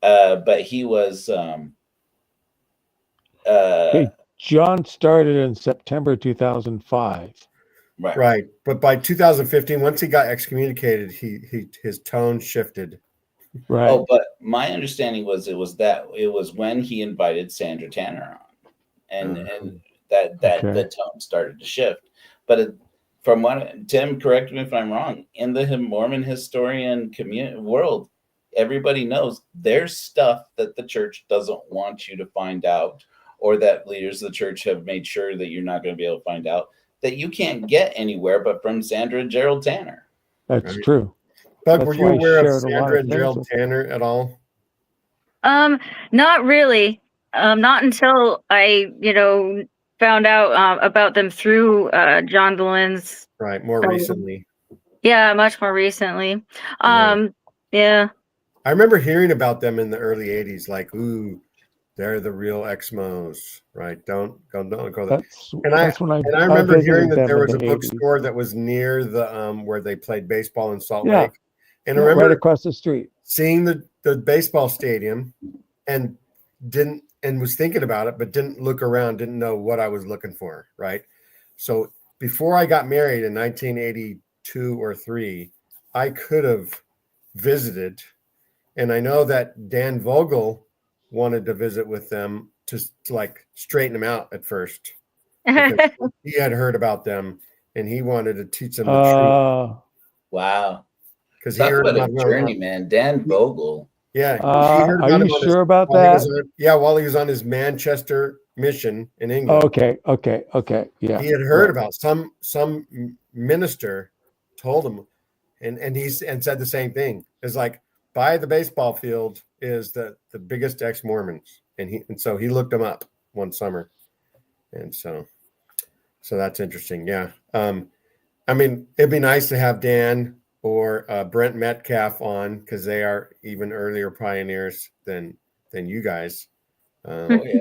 But he was. John started in September 2005. Right. But by 2015, once he got excommunicated, his tone shifted. Right. Oh, but my understanding was it was when he invited Sandra Tanner on, and that the tone started to shift. But from what Tim, correct me if I'm wrong, in the Mormon historian world, everybody knows there's stuff that the church doesn't want you to find out, or that leaders of the church have made sure that you're not going to be able to find out, that you can't get anywhere but from Sandra and Gerald Tanner. That's true. Buck, That's were you why I aware of shared a lot Sandra of and things Gerald with Tanner at all? Not really. Not until I, found out about them through John Delen's. Right, more recently. Yeah, much more recently. Right. Yeah. I remember hearing about them in the early 80s, like, ooh, they're the real Exmos, right? Don't go there. That's when And I I remember hearing visited that them there in was the a 80s. bookstore that was near the where they played baseball in Salt Yeah. Lake. And I Yeah, right remember across the street. seeing the baseball stadium and was thinking about it, but didn't look around, didn't know what I was looking for, right? So before I got married in 1982 or 3, I could have visited. And I know that Dan Vogel wanted to visit with them to like straighten them out at first because he had heard about them and he wanted to teach them the truth Wow. because he Talk heard about a about them. journey, man. Dan Vogel. Yeah, he heard are about him you on sure about while he that? was while he was on his Manchester mission in England. Okay. Yeah. He had heard about some minister told him, and said the same thing. It's like by the baseball field is the biggest ex-Mormons, and so he looked them up one summer, and so that's interesting. Yeah, I mean it'd be nice to have Dan or Brent Metcalf on because they are even earlier pioneers than you guys. Oh yeah.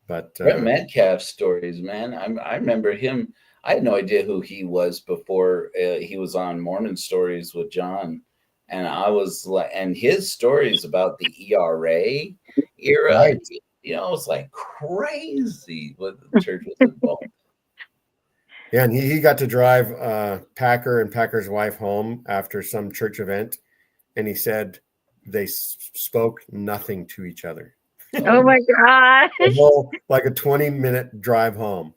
But Brent Metcalf's stories, man. I remember him. I had no idea who he was before he was on Mormon Stories with John, and I was like, and his stories about the ERA era, right. it was like crazy what the church was involved. Yeah, and he got to drive Packer and Packer's wife home after some church event, and he said they spoke nothing to each other. Oh my gosh. Like a 20-minute drive home.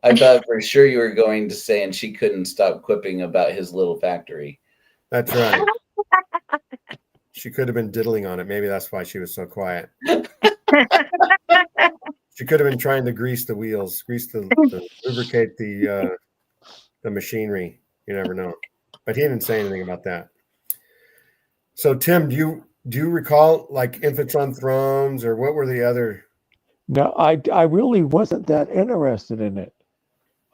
I thought for sure you were going to say, and she couldn't stop quipping about his little factory. That's right. She could have been diddling on it. Maybe that's why she was so quiet. She could have been trying to grease the wheels, lubricate the machinery. You never know. But he didn't say anything about that. So Tim, do you recall like Infants on Thrones or what were the other? No, I really wasn't that interested in it.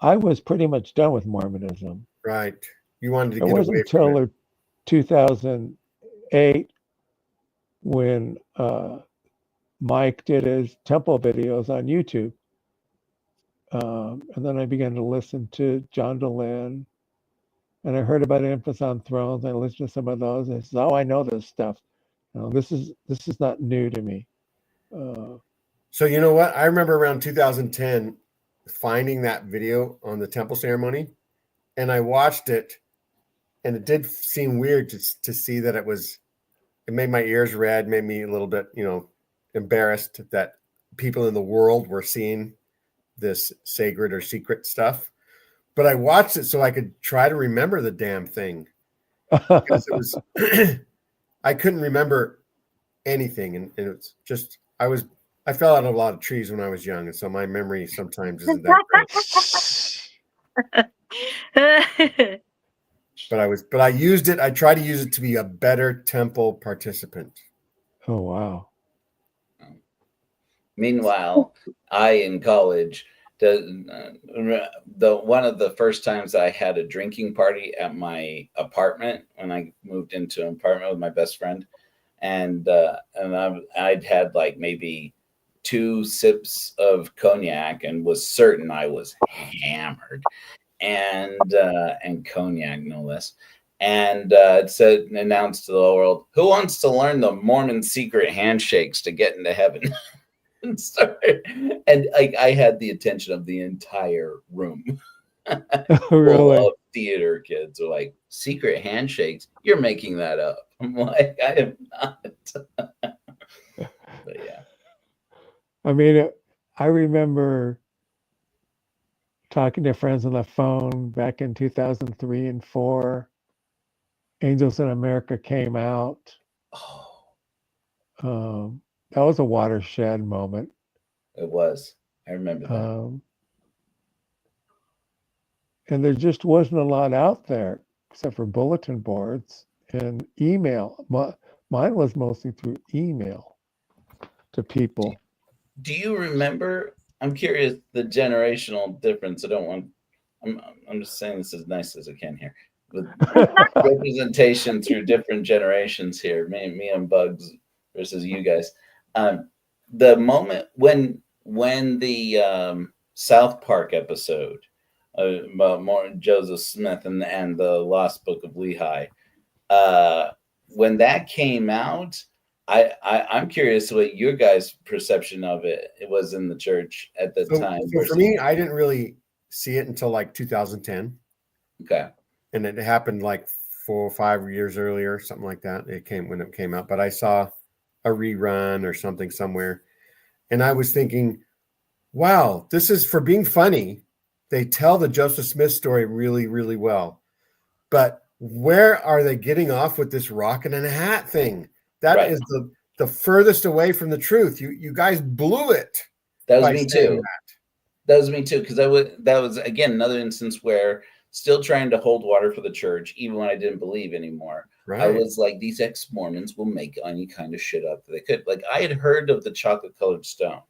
I was pretty much done with Mormonism. Right. You wanted to It get wasn't away from it. until 2008 when Mike did his temple videos on YouTube. And then I began to listen to John Delen, and I heard about Infants on Thrones. I listened to some of those, and I said, "Oh, I know this stuff. This is not new to me." So you know what? I remember around 2010 finding that video on the temple ceremony, and I watched it, and it did seem weird to see that it made my ears red, made me a little bit, embarrassed that people in the world were seeing this sacred or secret stuff. But I watched it so I could try to remember the damn thing because it was I couldn't remember anything, and it's just I fell out of a lot of trees when I was young, and so my memory sometimes isn't that great. But I used it. I tried to use it to be a better temple participant. Oh wow! Meanwhile, in college, the one of the first times I had a drinking party at my apartment when I moved into an apartment with my best friend, and I'd had like maybe 2 sips of cognac and was certain I was hammered, and cognac no less. And it said, announced to the whole world, "Who wants to learn the Mormon secret handshakes to get into heaven?" And like I had the attention of the entire room. Really? Full of theater kids are like, secret handshakes? You're making that up. I'm like, I am not. But yeah. I mean, I remember talking to friends on the phone back in 2003 and 4. Angels in America came out. Oh, That was a watershed moment. it was. I remember that. And there just wasn't a lot out there except for bulletin boards. and email. Mine was mostly through email to people. Do you remember? I'm curious the generational difference. I'm just saying this as nice as I can here. With representation through different generations here, me and Bugs versus you guys. The moment when the South Park episode about Joseph Smith and the Lost Book of Lehi, when that came out, I'm curious what your guys' perception of it was in the church at the time. So for me, I didn't really see it until like 2010. Okay. And it happened like 4 or 5 years earlier, something like that. It came out, but I saw a rerun or something somewhere. And I was thinking, wow, this is for being funny. They tell the Joseph Smith story really, really well. But where are they getting off with this rocket and a hat thing? That is the furthest away from the truth. You guys blew it. That was me too. That was me too, because that was again another instance where still trying to hold water for the church, even when I didn't believe anymore. Right. I was like, these ex-Mormons will make any kind of shit up that they could. Like I had heard of the chocolate-colored stone,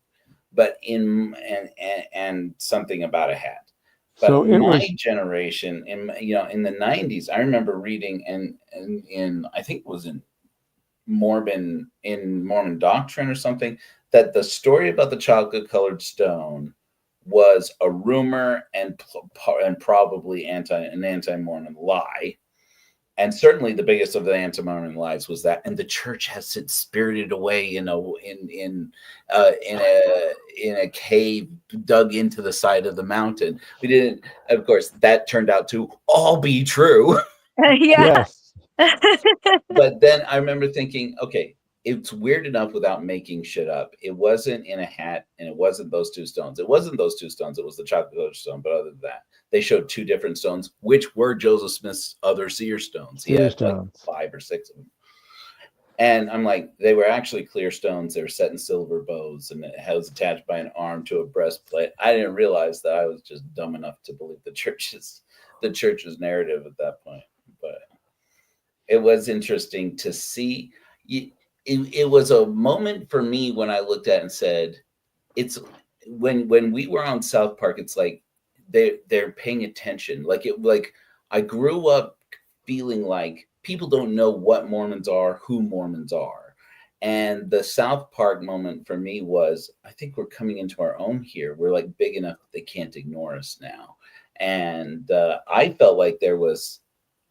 but and something about a hat. But so my generation, in the 90s, I remember reading and in I think it was in Mormon doctrine or something, that the story about the chocolate-colored stone was a rumor and probably an anti-Mormon lie. And certainly the biggest of the anti-Mormon lies was that, and the church has since spirited away, in a cave dug into the side of the mountain. We didn't, of course, that turned out to all be true. Yes. But then I remember thinking, okay, it's weird enough without making shit up. It wasn't in a hat, and it wasn't those two stones. It wasn't those two stones. It was the chocolate stone. But other than that, they showed two different stones, which were Joseph Smith's other seer stones. He had like 5 or 6 of them. And I'm like, they were actually clear stones. They were set in silver bows, and it was attached by an arm to a breastplate. I didn't realize that I was just dumb enough to believe the church's narrative at that point. But it was interesting to see. It was a moment for me when I looked at it and said, it's when we were on South Park, it's like they're paying attention. Like I grew up feeling like people don't know what Mormons are, who Mormons are. And the South Park moment for me was, I think we're coming into our own here. We're like big enough that they can't ignore us now. And I felt like there was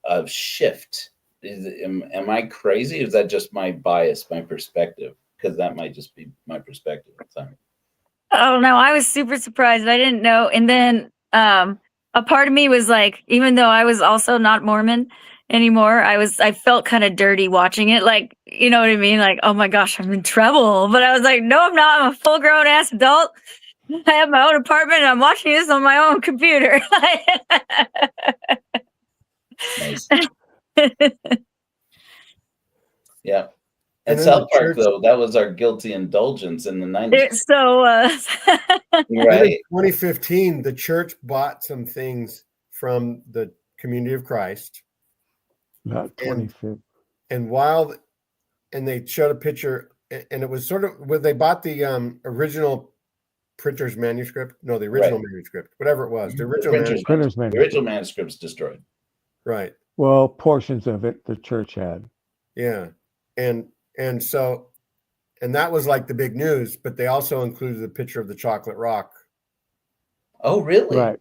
a shift. Am I crazy? Or is that just my bias, my perspective? Because that might just be my perspective at the time. Oh no, I was super surprised. I didn't know. And then a part of me was like, even though I was also not Mormon anymore, I felt kind of dirty watching it. Like, you know what I mean? Like, oh my gosh, I'm in trouble. But I was like, no, I'm not. I'm a full grown ass adult. I have my own apartment and I'm watching this on my own computer. Nice. Yeah. And South Park, though, that was our guilty indulgence in the 90s. It so was. Right. In 2015, the church bought some things from the Community of Christ. Not 2015. And they showed a picture, and it was sort of when they bought the original printer's manuscript. No, the original manuscript, whatever it was. The original manuscript. The original manuscript's destroyed. Right. Well, portions of it the church had. Yeah. And that was like the big news, but they also included a picture of the chocolate rock. Oh, really? Right.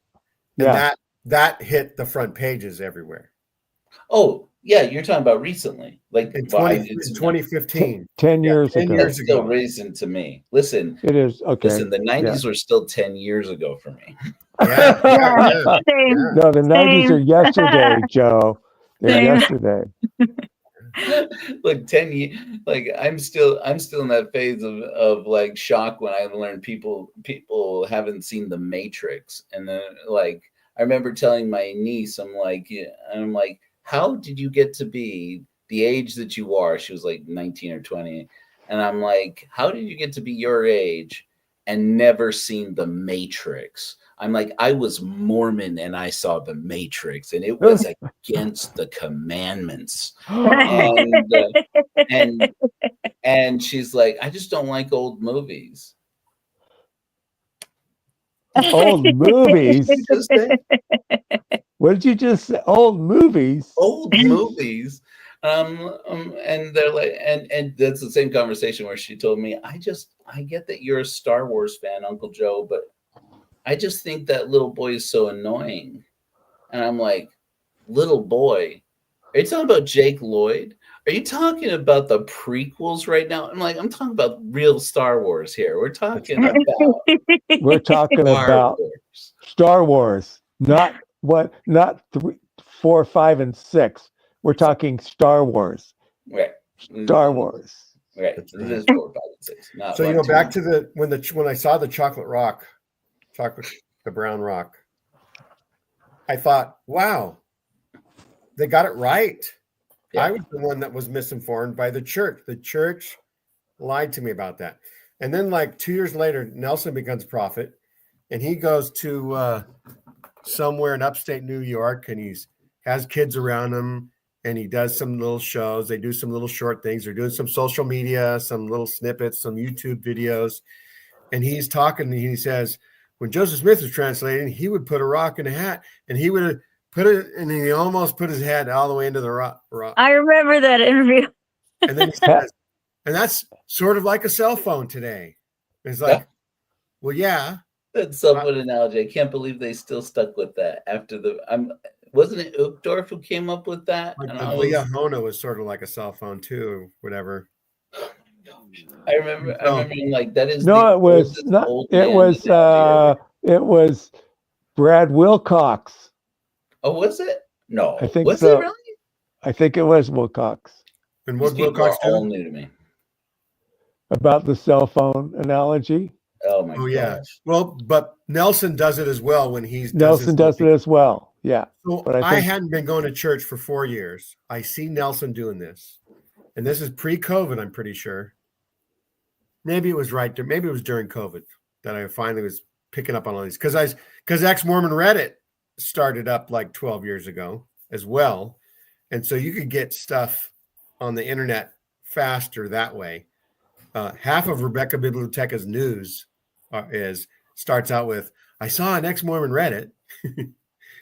And that hit the front pages everywhere. Oh, yeah, you're talking about recently. Like in 2015. 10 years ago. 10 years ago. Still recent to me. Listen. It is, okay. Listen, the 90s were still 10 years ago for me. Yeah. No, the 90s are yesterday, Joe. They're yesterday. Like 10 years, like I'm still in that phase of like shock when I learned people haven't seen The Matrix. And then like I remember telling my niece, I'm like, how did you get to be the age that you are? She was like 19 or 20. And I'm like, how did you get to be your age and never seen The Matrix? I'm like, I was Mormon and I saw the Matrix, and it was against the commandments. And she's like, I just don't like old movies. Old movies. Just say, What did you just say? Old movies. old movies. And they're like, and that's the same conversation where she told me, I get that you're a Star Wars fan, Uncle Joe, but I just think that little boy is so annoying. And I'm like, little boy? Are you talking about Jake Lloyd? Are you talking about the prequels right now? I'm like, I'm talking about real Star Wars here. We're talking about Star Wars, not 3, 4, 5, and 6. We're talking Star Wars. Right. Star Wars. Right. This is 4, 5, and 6. Not so 1, back 2, to when I saw the the brown rock, I thought, wow, they got it right. Yeah. I was the one that was misinformed by the church. The church lied to me about that. And then like 2 years later, Nelson becomes prophet, and he goes to somewhere in upstate New York, and has kids around him, and he does some little shows. They do some little short things. They're doing some social media, some little snippets, some YouTube videos. And he's talking, and he says, when Joseph Smith was translating, he would put a rock in a hat, and he would put it, and he almost put his head all the way into the rock. I remember that interview. And then he says, and that's sort of like a cell phone today. It's like, well, yeah. That's some good analogy. I can't believe they still stuck with that after wasn't it Uchtdorf who came up with that? Like the Liahona was sort of like a cell phone too, or whatever. I remember like that is no, it was not. It was Brad Wilcox. Oh, was it? No, I think was so. It really? I think it was Wilcox. And what Wilcox all new to me about the cell phone analogy. Oh my gosh. Yeah. Well, but Nelson does it as well when Nelson does it as well. Yeah. So but I hadn't been going to church for 4 years. I see Nelson doing this, and this is pre-COVID. I'm pretty sure. Maybe it was right there. Maybe it was during COVID that I finally was picking up on all these because Ex-Mormon Reddit started up like 12 years ago as well, and so you could get stuff on the internet faster that way. Half of Rebecca Biblioteca's news starts out with, I saw an Ex-Mormon Reddit.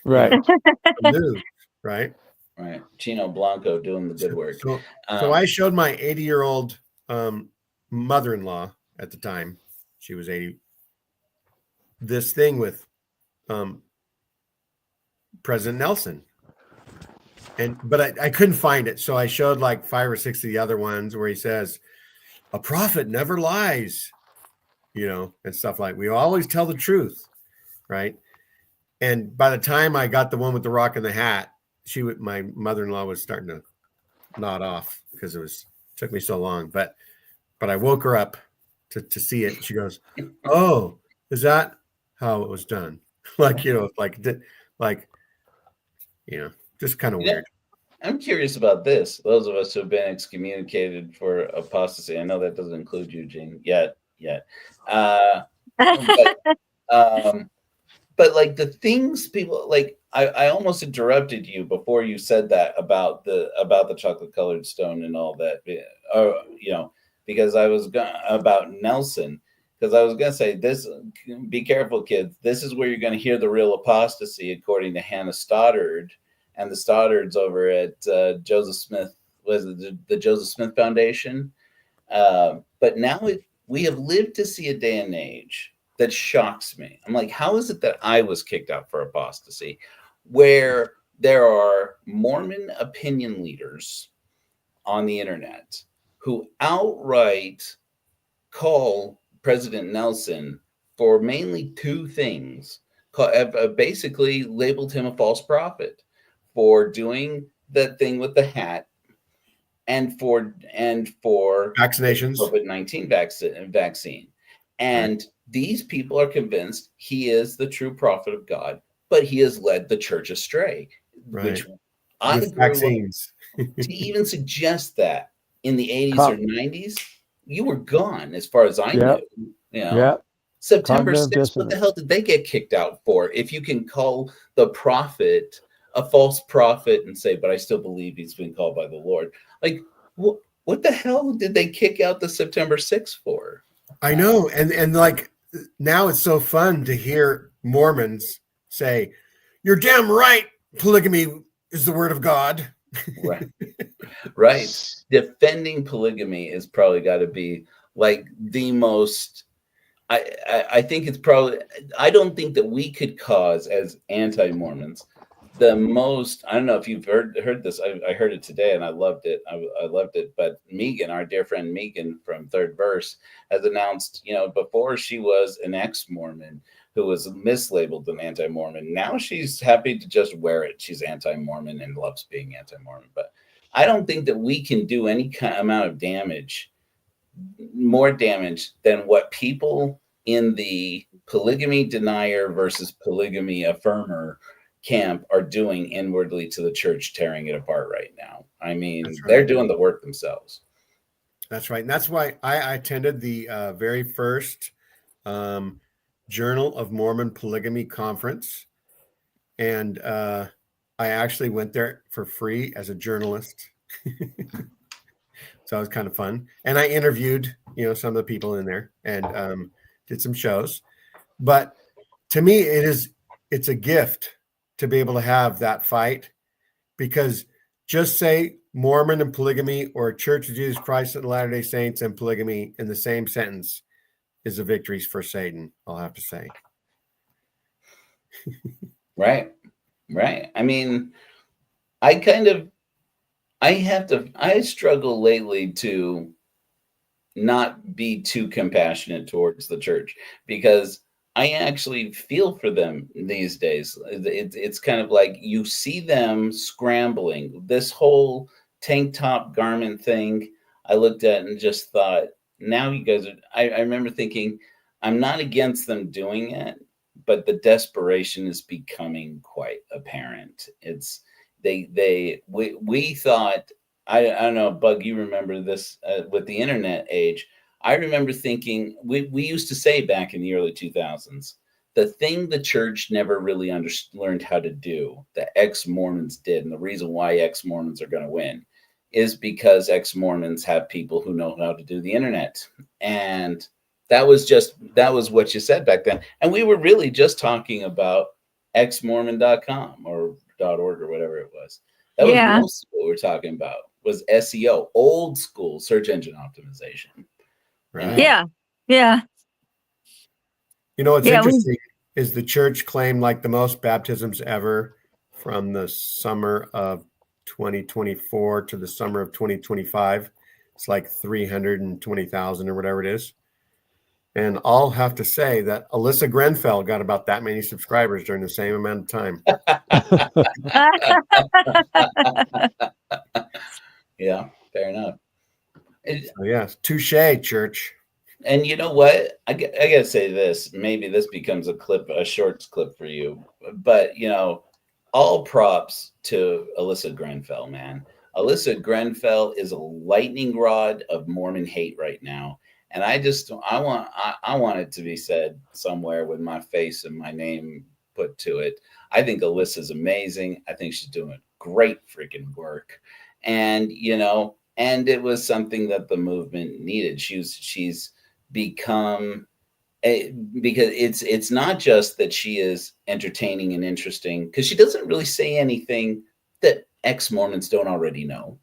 Right. News, right? Right. Chino Blanco doing the good work. So I showed my 80-year-old mother-in-law at the time, she was 80, this thing with President Nelson. But I couldn't find it. So I showed like 5 or 6 of the other ones where he says, a prophet never lies, and stuff like, we always tell the truth, right? And by the time I got the one with the rock in the hat, my mother-in-law was starting to nod off because it took me so long. But I woke her up to see it. She goes, "Oh, is that how it was done?" Just kind of weird. I'm curious about this. Those of us who have been excommunicated for apostasy, I know that doesn't include you, Gene, yet. But like the things people like, I almost interrupted you before you said that about the chocolate colored stone and all that, because I was about Nelson, because I was going to say this, be careful, kids. This is where you're going to hear the real apostasy, according to Hannah Stoddard and the Stoddards over at Joseph Smith, was it the Joseph Smith Foundation? But now we have lived to see a day and age that shocks me. I'm like, how is it that I was kicked out for apostasy, where there are Mormon opinion leaders on the internet who outright call President Nelson for mainly 2 things, basically labeled him a false prophet for doing that thing with the hat and for vaccinations, COVID-19 vaccine. And these people are convinced he is the true prophet of God, but he has led the church astray. Right. Which I agree vaccines. To even suggest that in the 80s or 90s, you were gone as far as I knew. Yeah. September Cognitive 6th, what the dissonance. hell did they get kicked out for? If you can call the prophet a false prophet and say, but I still believe he's been called by the Lord. Like, what the hell did they kick out the September 6th for? I know. And like now it's so fun to hear Mormons say, you're damn right. Polygamy is the word of God. Right. Right. Defending polygamy is probably got to be like the most. I think it's probably. I don't think that we could cause as anti-Mormons the most. I don't know if you've heard this. I heard it today and I loved it. I loved it. But Megan, our dear friend Megan from Third Verse, has announced. Before she was an ex-Mormon who was mislabeled an anti-Mormon. Now she's happy to just wear it. She's anti-Mormon and loves being anti-Mormon. But I don't think that we can do any kind amount of damage, more damage than what people in the polygamy denier versus polygamy affirmer camp are doing inwardly to the church, tearing it apart right now. I mean, That's right. They're doing the work themselves. That's right. And that's why I attended the very first Journal of Mormon Polygamy Conference. And I actually went there for free as a journalist. So it was kind of fun. And I interviewed, some of the people in there and did some shows. But to me, it's a gift to be able to have that fight, because just say Mormon and polygamy or Church of Jesus Christ of Latter-day Saints and polygamy in the same sentence is a victory for Satan, I'll have to say. Right. I mean, I struggle lately to not be too compassionate towards the church, because I actually feel for them these days. It's kind of like you see them scrambling. This whole tank top garment thing, I looked at and just thought, now you guys are, I remember thinking, I'm not against them doing it, but the desperation is becoming quite apparent. We thought, I don't know, Bug, you remember this with the internet age. I remember thinking, we used to say back in the early 2000s, the thing the church never really learned how to do, that ex-Mormons did, and the reason why ex-Mormons are going to win, is because ex-Mormons have people who know how to do the internet. And that was what you said back then. And we were really just talking about exmormon.com or .org or whatever it was. That was most of what we're talking about, was SEO, old school search engine optimization. Right. Yeah. What's interesting is the church claimed like the most baptisms ever from the summer of 2024 to the summer of 2025. It's like 320,000 or whatever it is. And I'll have to say that Alyssa Grenfell got about that many subscribers during the same amount of time. Yeah, fair enough. So yes, touche, church. And you know what? I gotta say this. Maybe this becomes a short clip for you. But all props to Alyssa Grenfell, man. Alyssa Grenfell is a lightning rod of Mormon hate right now. And I want it to be said somewhere with my face and my name put to it. I think Alyssa's amazing. I think she's doing great freaking work. And, and it was something that the movement needed. She's become because it's not just that she is entertaining and interesting, because she doesn't really say anything that ex-Mormons don't already know.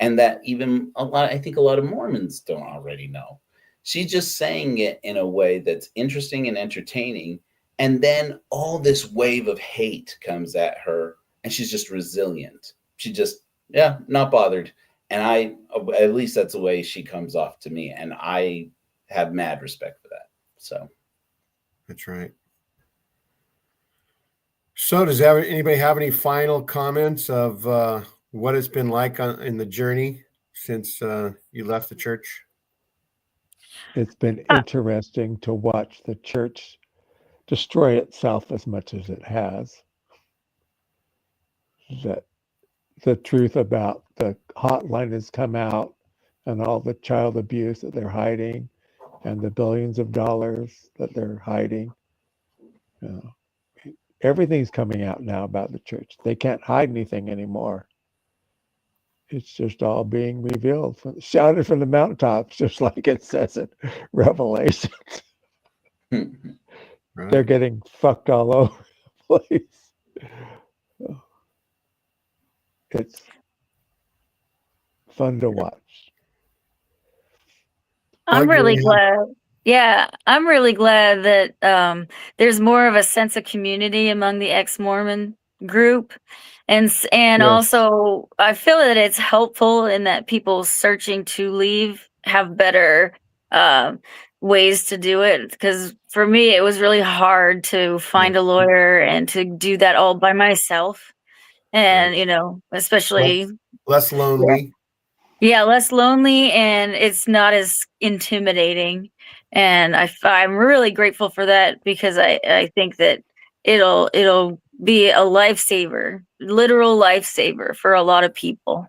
And that even I think a lot of Mormons don't already know. She's just saying it in a way that's interesting and entertaining. And then all this wave of hate comes at her and she's just resilient. She just, not bothered. And at least that's the way she comes off to me. And I have mad respect for that. So. That's right. So does anybody have any final comments of what it's been like in the journey since you left the church? It's been interesting to watch the church destroy itself as much as it has. That the truth about the hotline has come out and all the child abuse that they're hiding, and the billions of dollars that they're hiding. You know, everything's coming out now about the church. They can't hide anything anymore. It's just all being revealed, shouted from the mountaintops, just like it says in Revelation. Right. They're getting fucked all over the place. It's fun to watch. I'm Bug, you really wanna have- glad. Yeah, I'm really glad that there's more of a sense of community among the ex-Mormon group, and Yes. also I feel that it's helpful in that people searching to leave have better um, ways to do it. Because for me, it was really hard to find a lawyer and to do that all by myself, and especially. less lonely. Yeah, less lonely, and it's not as intimidating. And I'm really grateful for that because I think that it'll be a lifesaver, literal lifesaver for a lot of people.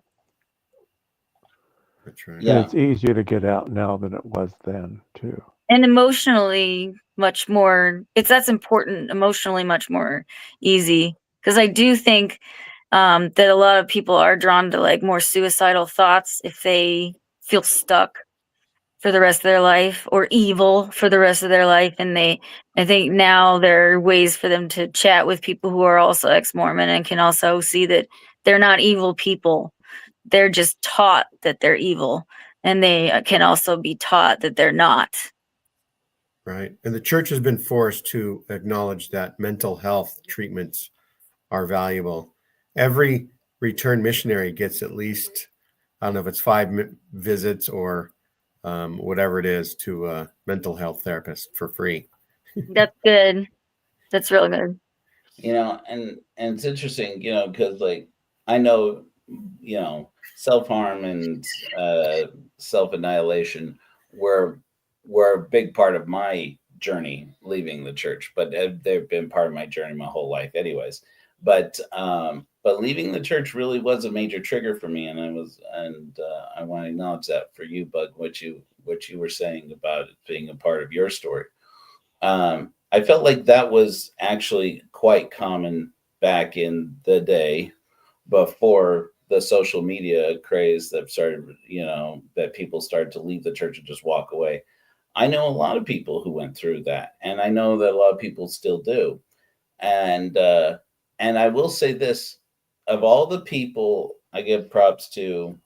That's right. Yeah. And it's easier to get out now than it was then, too. And emotionally much more, that's important, emotionally much more easy. Because I do think that a lot of people are drawn to like more suicidal thoughts if they feel stuck for the rest of their life or evil for the rest of their life. And I think now there are ways for them to chat with people who are also ex-Mormon and can also see that they're not evil people. They're just taught that they're evil, and they can also be taught that they're not. Right. And the church has been forced to acknowledge that mental health treatments are valuable. Every return missionary gets at least, I don't know if it's 5 visits or whatever it is, to a mental health therapist for free. That's good. That's real good. And it's interesting, because like I know, self-harm and self-annihilation were a big part of my journey leaving the church, but they've been part of my journey my whole life anyways. But leaving the church really was a major trigger for me, and I want to acknowledge that for you, Bug, what you were saying about it being a part of your story. I felt like that was actually quite common back in the day before the social media craze that started, that people started to leave the church and just walk away. I know a lot of people who went through that, and I know that a lot of people still do. And I will say this, of all the people I give props to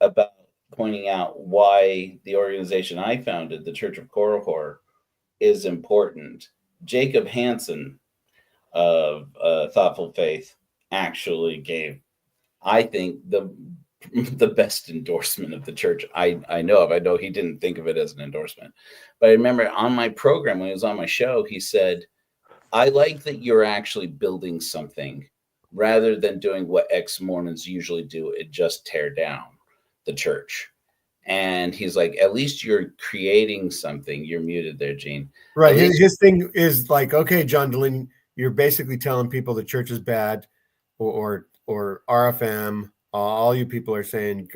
about pointing out why the organization I founded, the Church of Korihor, is important. Jacob Hansen of Thoughtful Faith actually gave, I think, the best endorsement of the church I know of. I know he didn't think of it as an endorsement, but I remember on my program when he was on my show, he said, "I like that you're actually building something rather than doing what ex-Mormons usually do and just tear down the church." And he's like, at least you're creating something. You're muted there, Gene. Right. His thing is like, okay, John Delaney, you're basically telling people the church is bad, or RFM. All you people are saying,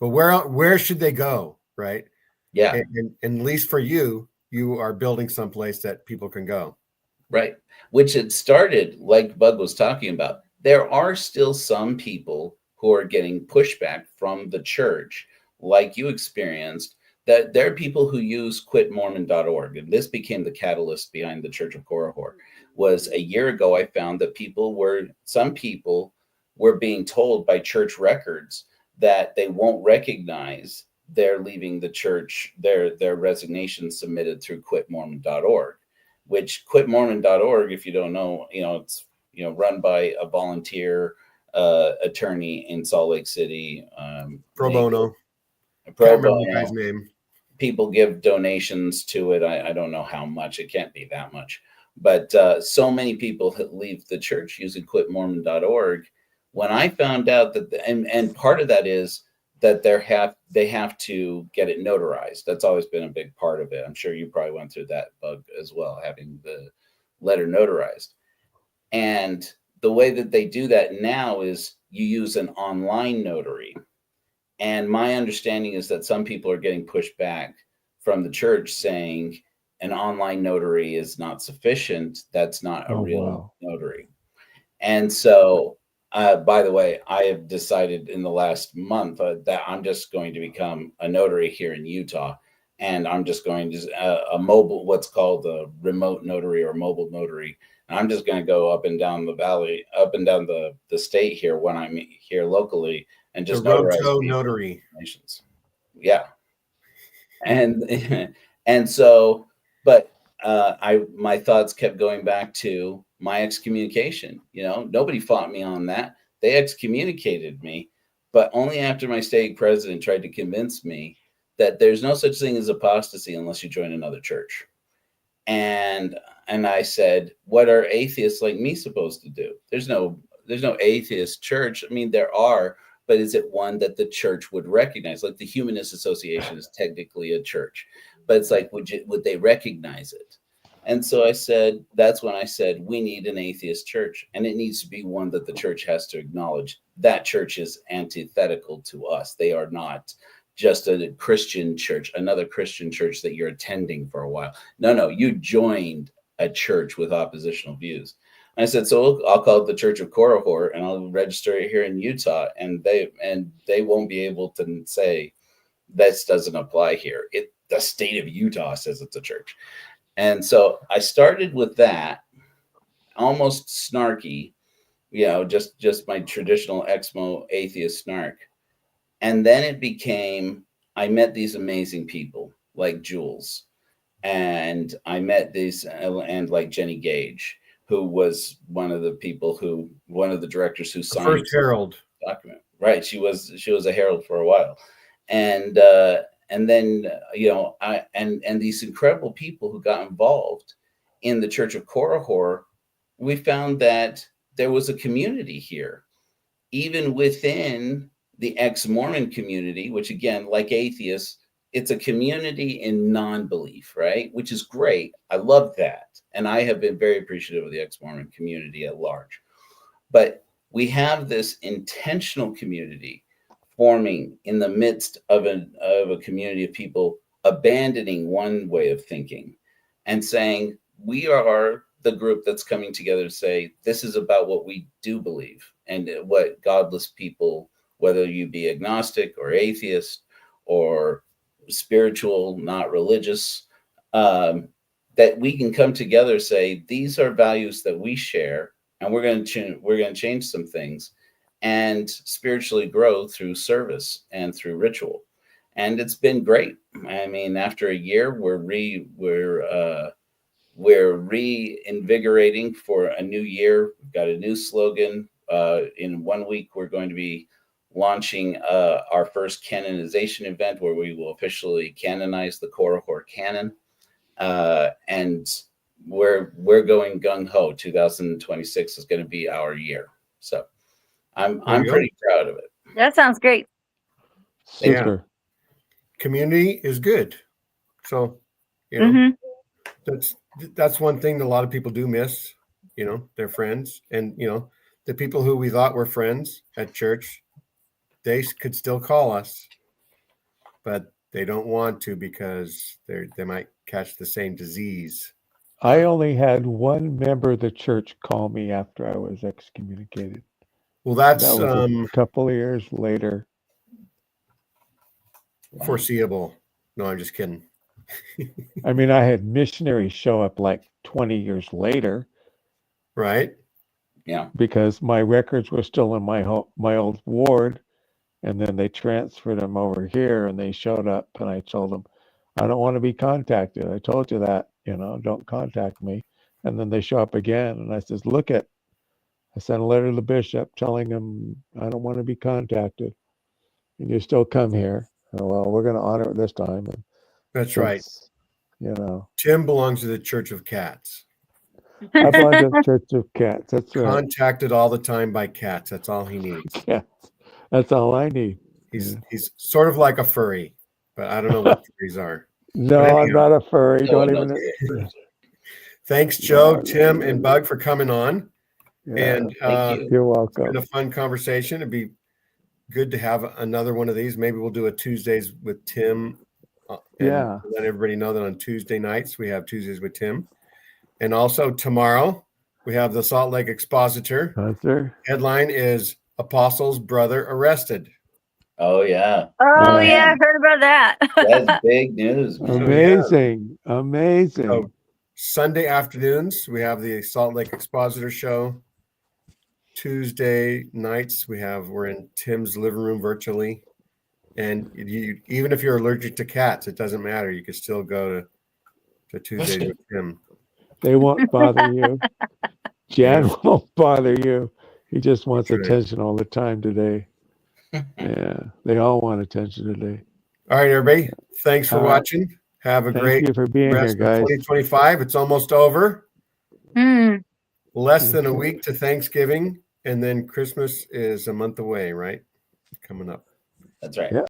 but where should they go? Right. Yeah. And at least for you are building someplace that people can go. Right. Which it started, like Bug was talking about. There are still some people who are getting pushback from the church, like you experienced, that there are people who use quitmormon.org. And this became the catalyst behind the Church of Korihor. Was a year ago, I found that some people were being told by church records that they won't recognize their leaving the church, their resignation submitted through quitmormon.org, which quitmormon.org, if you don't know, it's run by a volunteer attorney in Salt Lake City. Pro bono. Pro bono. The guy's name. People give donations to it. I don't know how much. It can't be that much. But so many people leave the church using quitmormon.org. When I found out that, and part of that is that they have to get it notarized. That's always been a big part of it. I'm sure you probably went through that, Bug, as well, having the letter notarized. And the way that they do that now is you use an online notary. And my understanding is that some people are getting pushed back from the church saying an online notary is not sufficient. That's not a Oh, real wow. notary. And so, by the way, I have decided in the last month that I'm just going to become a notary here in Utah. And I'm just going to a mobile, what's called a remote notary or mobile notary. And I'm just going to go up and down the valley, up and down the state here when I'm here locally, and just The notarize Roto people's notary. informations. Yeah. And and so, but my thoughts kept going back to my excommunication. You know, nobody fought me on that. They excommunicated me, but only after my stake president tried to convince me that there's no such thing as apostasy unless you join another church. And I said, what are atheists like me supposed to do? There's no atheist church. I mean, there are, but is it one that the church would recognize? Like the Humanist Association is technically a church, but it's like, would they recognize it? And so I said, that's when I said, we need an atheist church, and it needs to be one that the church has to acknowledge. That church is antithetical to us. They are not just a Christian church, another Christian church that you're attending for a while. No, you joined a church with oppositional views. And I said, so I'll call it the Church of Korihor, and I'll register it here in Utah, and they won't be able to say this doesn't apply here. The state of Utah says it's a church. And so I started with that, almost snarky, you know, just my traditional Exmo atheist snark. And then it became, I met these amazing people like Jules, and I met these, and like Jenny Gage, who was one of the directors who signed First Herald document. Right. She was a herald for a while. And then, you know, and these incredible people who got involved in the Church of Korihor, we found that there was a community here, even within the ex-Mormon community, which again, like atheists, it's a community in non-belief, right? Which is great. I love that. And I have been very appreciative of the ex-Mormon community at large. But we have this intentional community forming in the midst of a community of people abandoning one way of thinking and saying, we are the group that's coming together to say, this is about what we do believe, and what godless people, whether you be agnostic or atheist or spiritual, not religious, that we can come together, say, these are values that we share, and we're going to change some things and spiritually grow through service and through ritual. And it's been great. I mean, after a year, we're reinvigorating for a new year. We've got a new slogan. In 1 week, we're going to be launching our first canonization event, where we will officially canonize the Korihor canon. And we're going gung ho. 2026 is going to be our year. So I'm pretty proud of it. That sounds great. Super. Yeah. Community is good. So, you know, that's one thing that a lot of people do miss, you know, their friends. And, you know, the people who we thought were friends at church, they could still call us, but they don't want to because they might catch the same disease. I only had one member of the church call me after I was excommunicated. Well, that's that was a couple of years later. Foreseeable. No, I'm just kidding. I mean, I had missionaries show up like 20 years later. Right. Yeah. Because my records were still in my old ward, and then they transferred them over here, and they showed up, and I told them, I don't want to be contacted. I told you that, you know, don't contact me. And then they show up again, and I says, I sent a letter to the bishop telling him I don't want to be contacted, and you still come here. Oh, well, we're going to honor it this time. And that's right. You know, Tim belongs to the Church of Cats. I belong to the Church of Cats. That's right. Contacted all the time by cats. That's all he needs. Cats. That's all I need. He's sort of like a furry, but I don't know what furries are. No, anyway, I'm not a furry. Don't even. Thanks, Joe, Tim, and Bug for coming on. Yeah, and thank you. You're welcome. It's been a fun conversation. It'd be good to have another one of these. Maybe we'll do a Tuesdays with Tim And Yeah. let everybody know that on Tuesday nights we have Tuesdays with Tim. And also tomorrow we have the Salt Lake Expositor. Pastor. Headline is Apostle's Brother Arrested. Oh yeah. Oh Yeah. yeah, I've heard about that. That's big news, man. Amazing. Amazing. So Sunday afternoons, we have the Salt Lake Expositor show. Tuesday nights, we're in Tim's living room virtually. And even if you're allergic to cats, it doesn't matter. You can still go to Tuesdays with Tim. They won't bother you. Jan Yeah. won't bother you. He just wants That's right. attention all the time today. Yeah. They all want attention today. All right, everybody. Thanks for All right. watching. Have a Thank great you for being here, rest of guys. 2025. It's almost over. Mm. Less than a week to Thanksgiving. And then Christmas is a month away, right? Coming up. That's right. Yeah.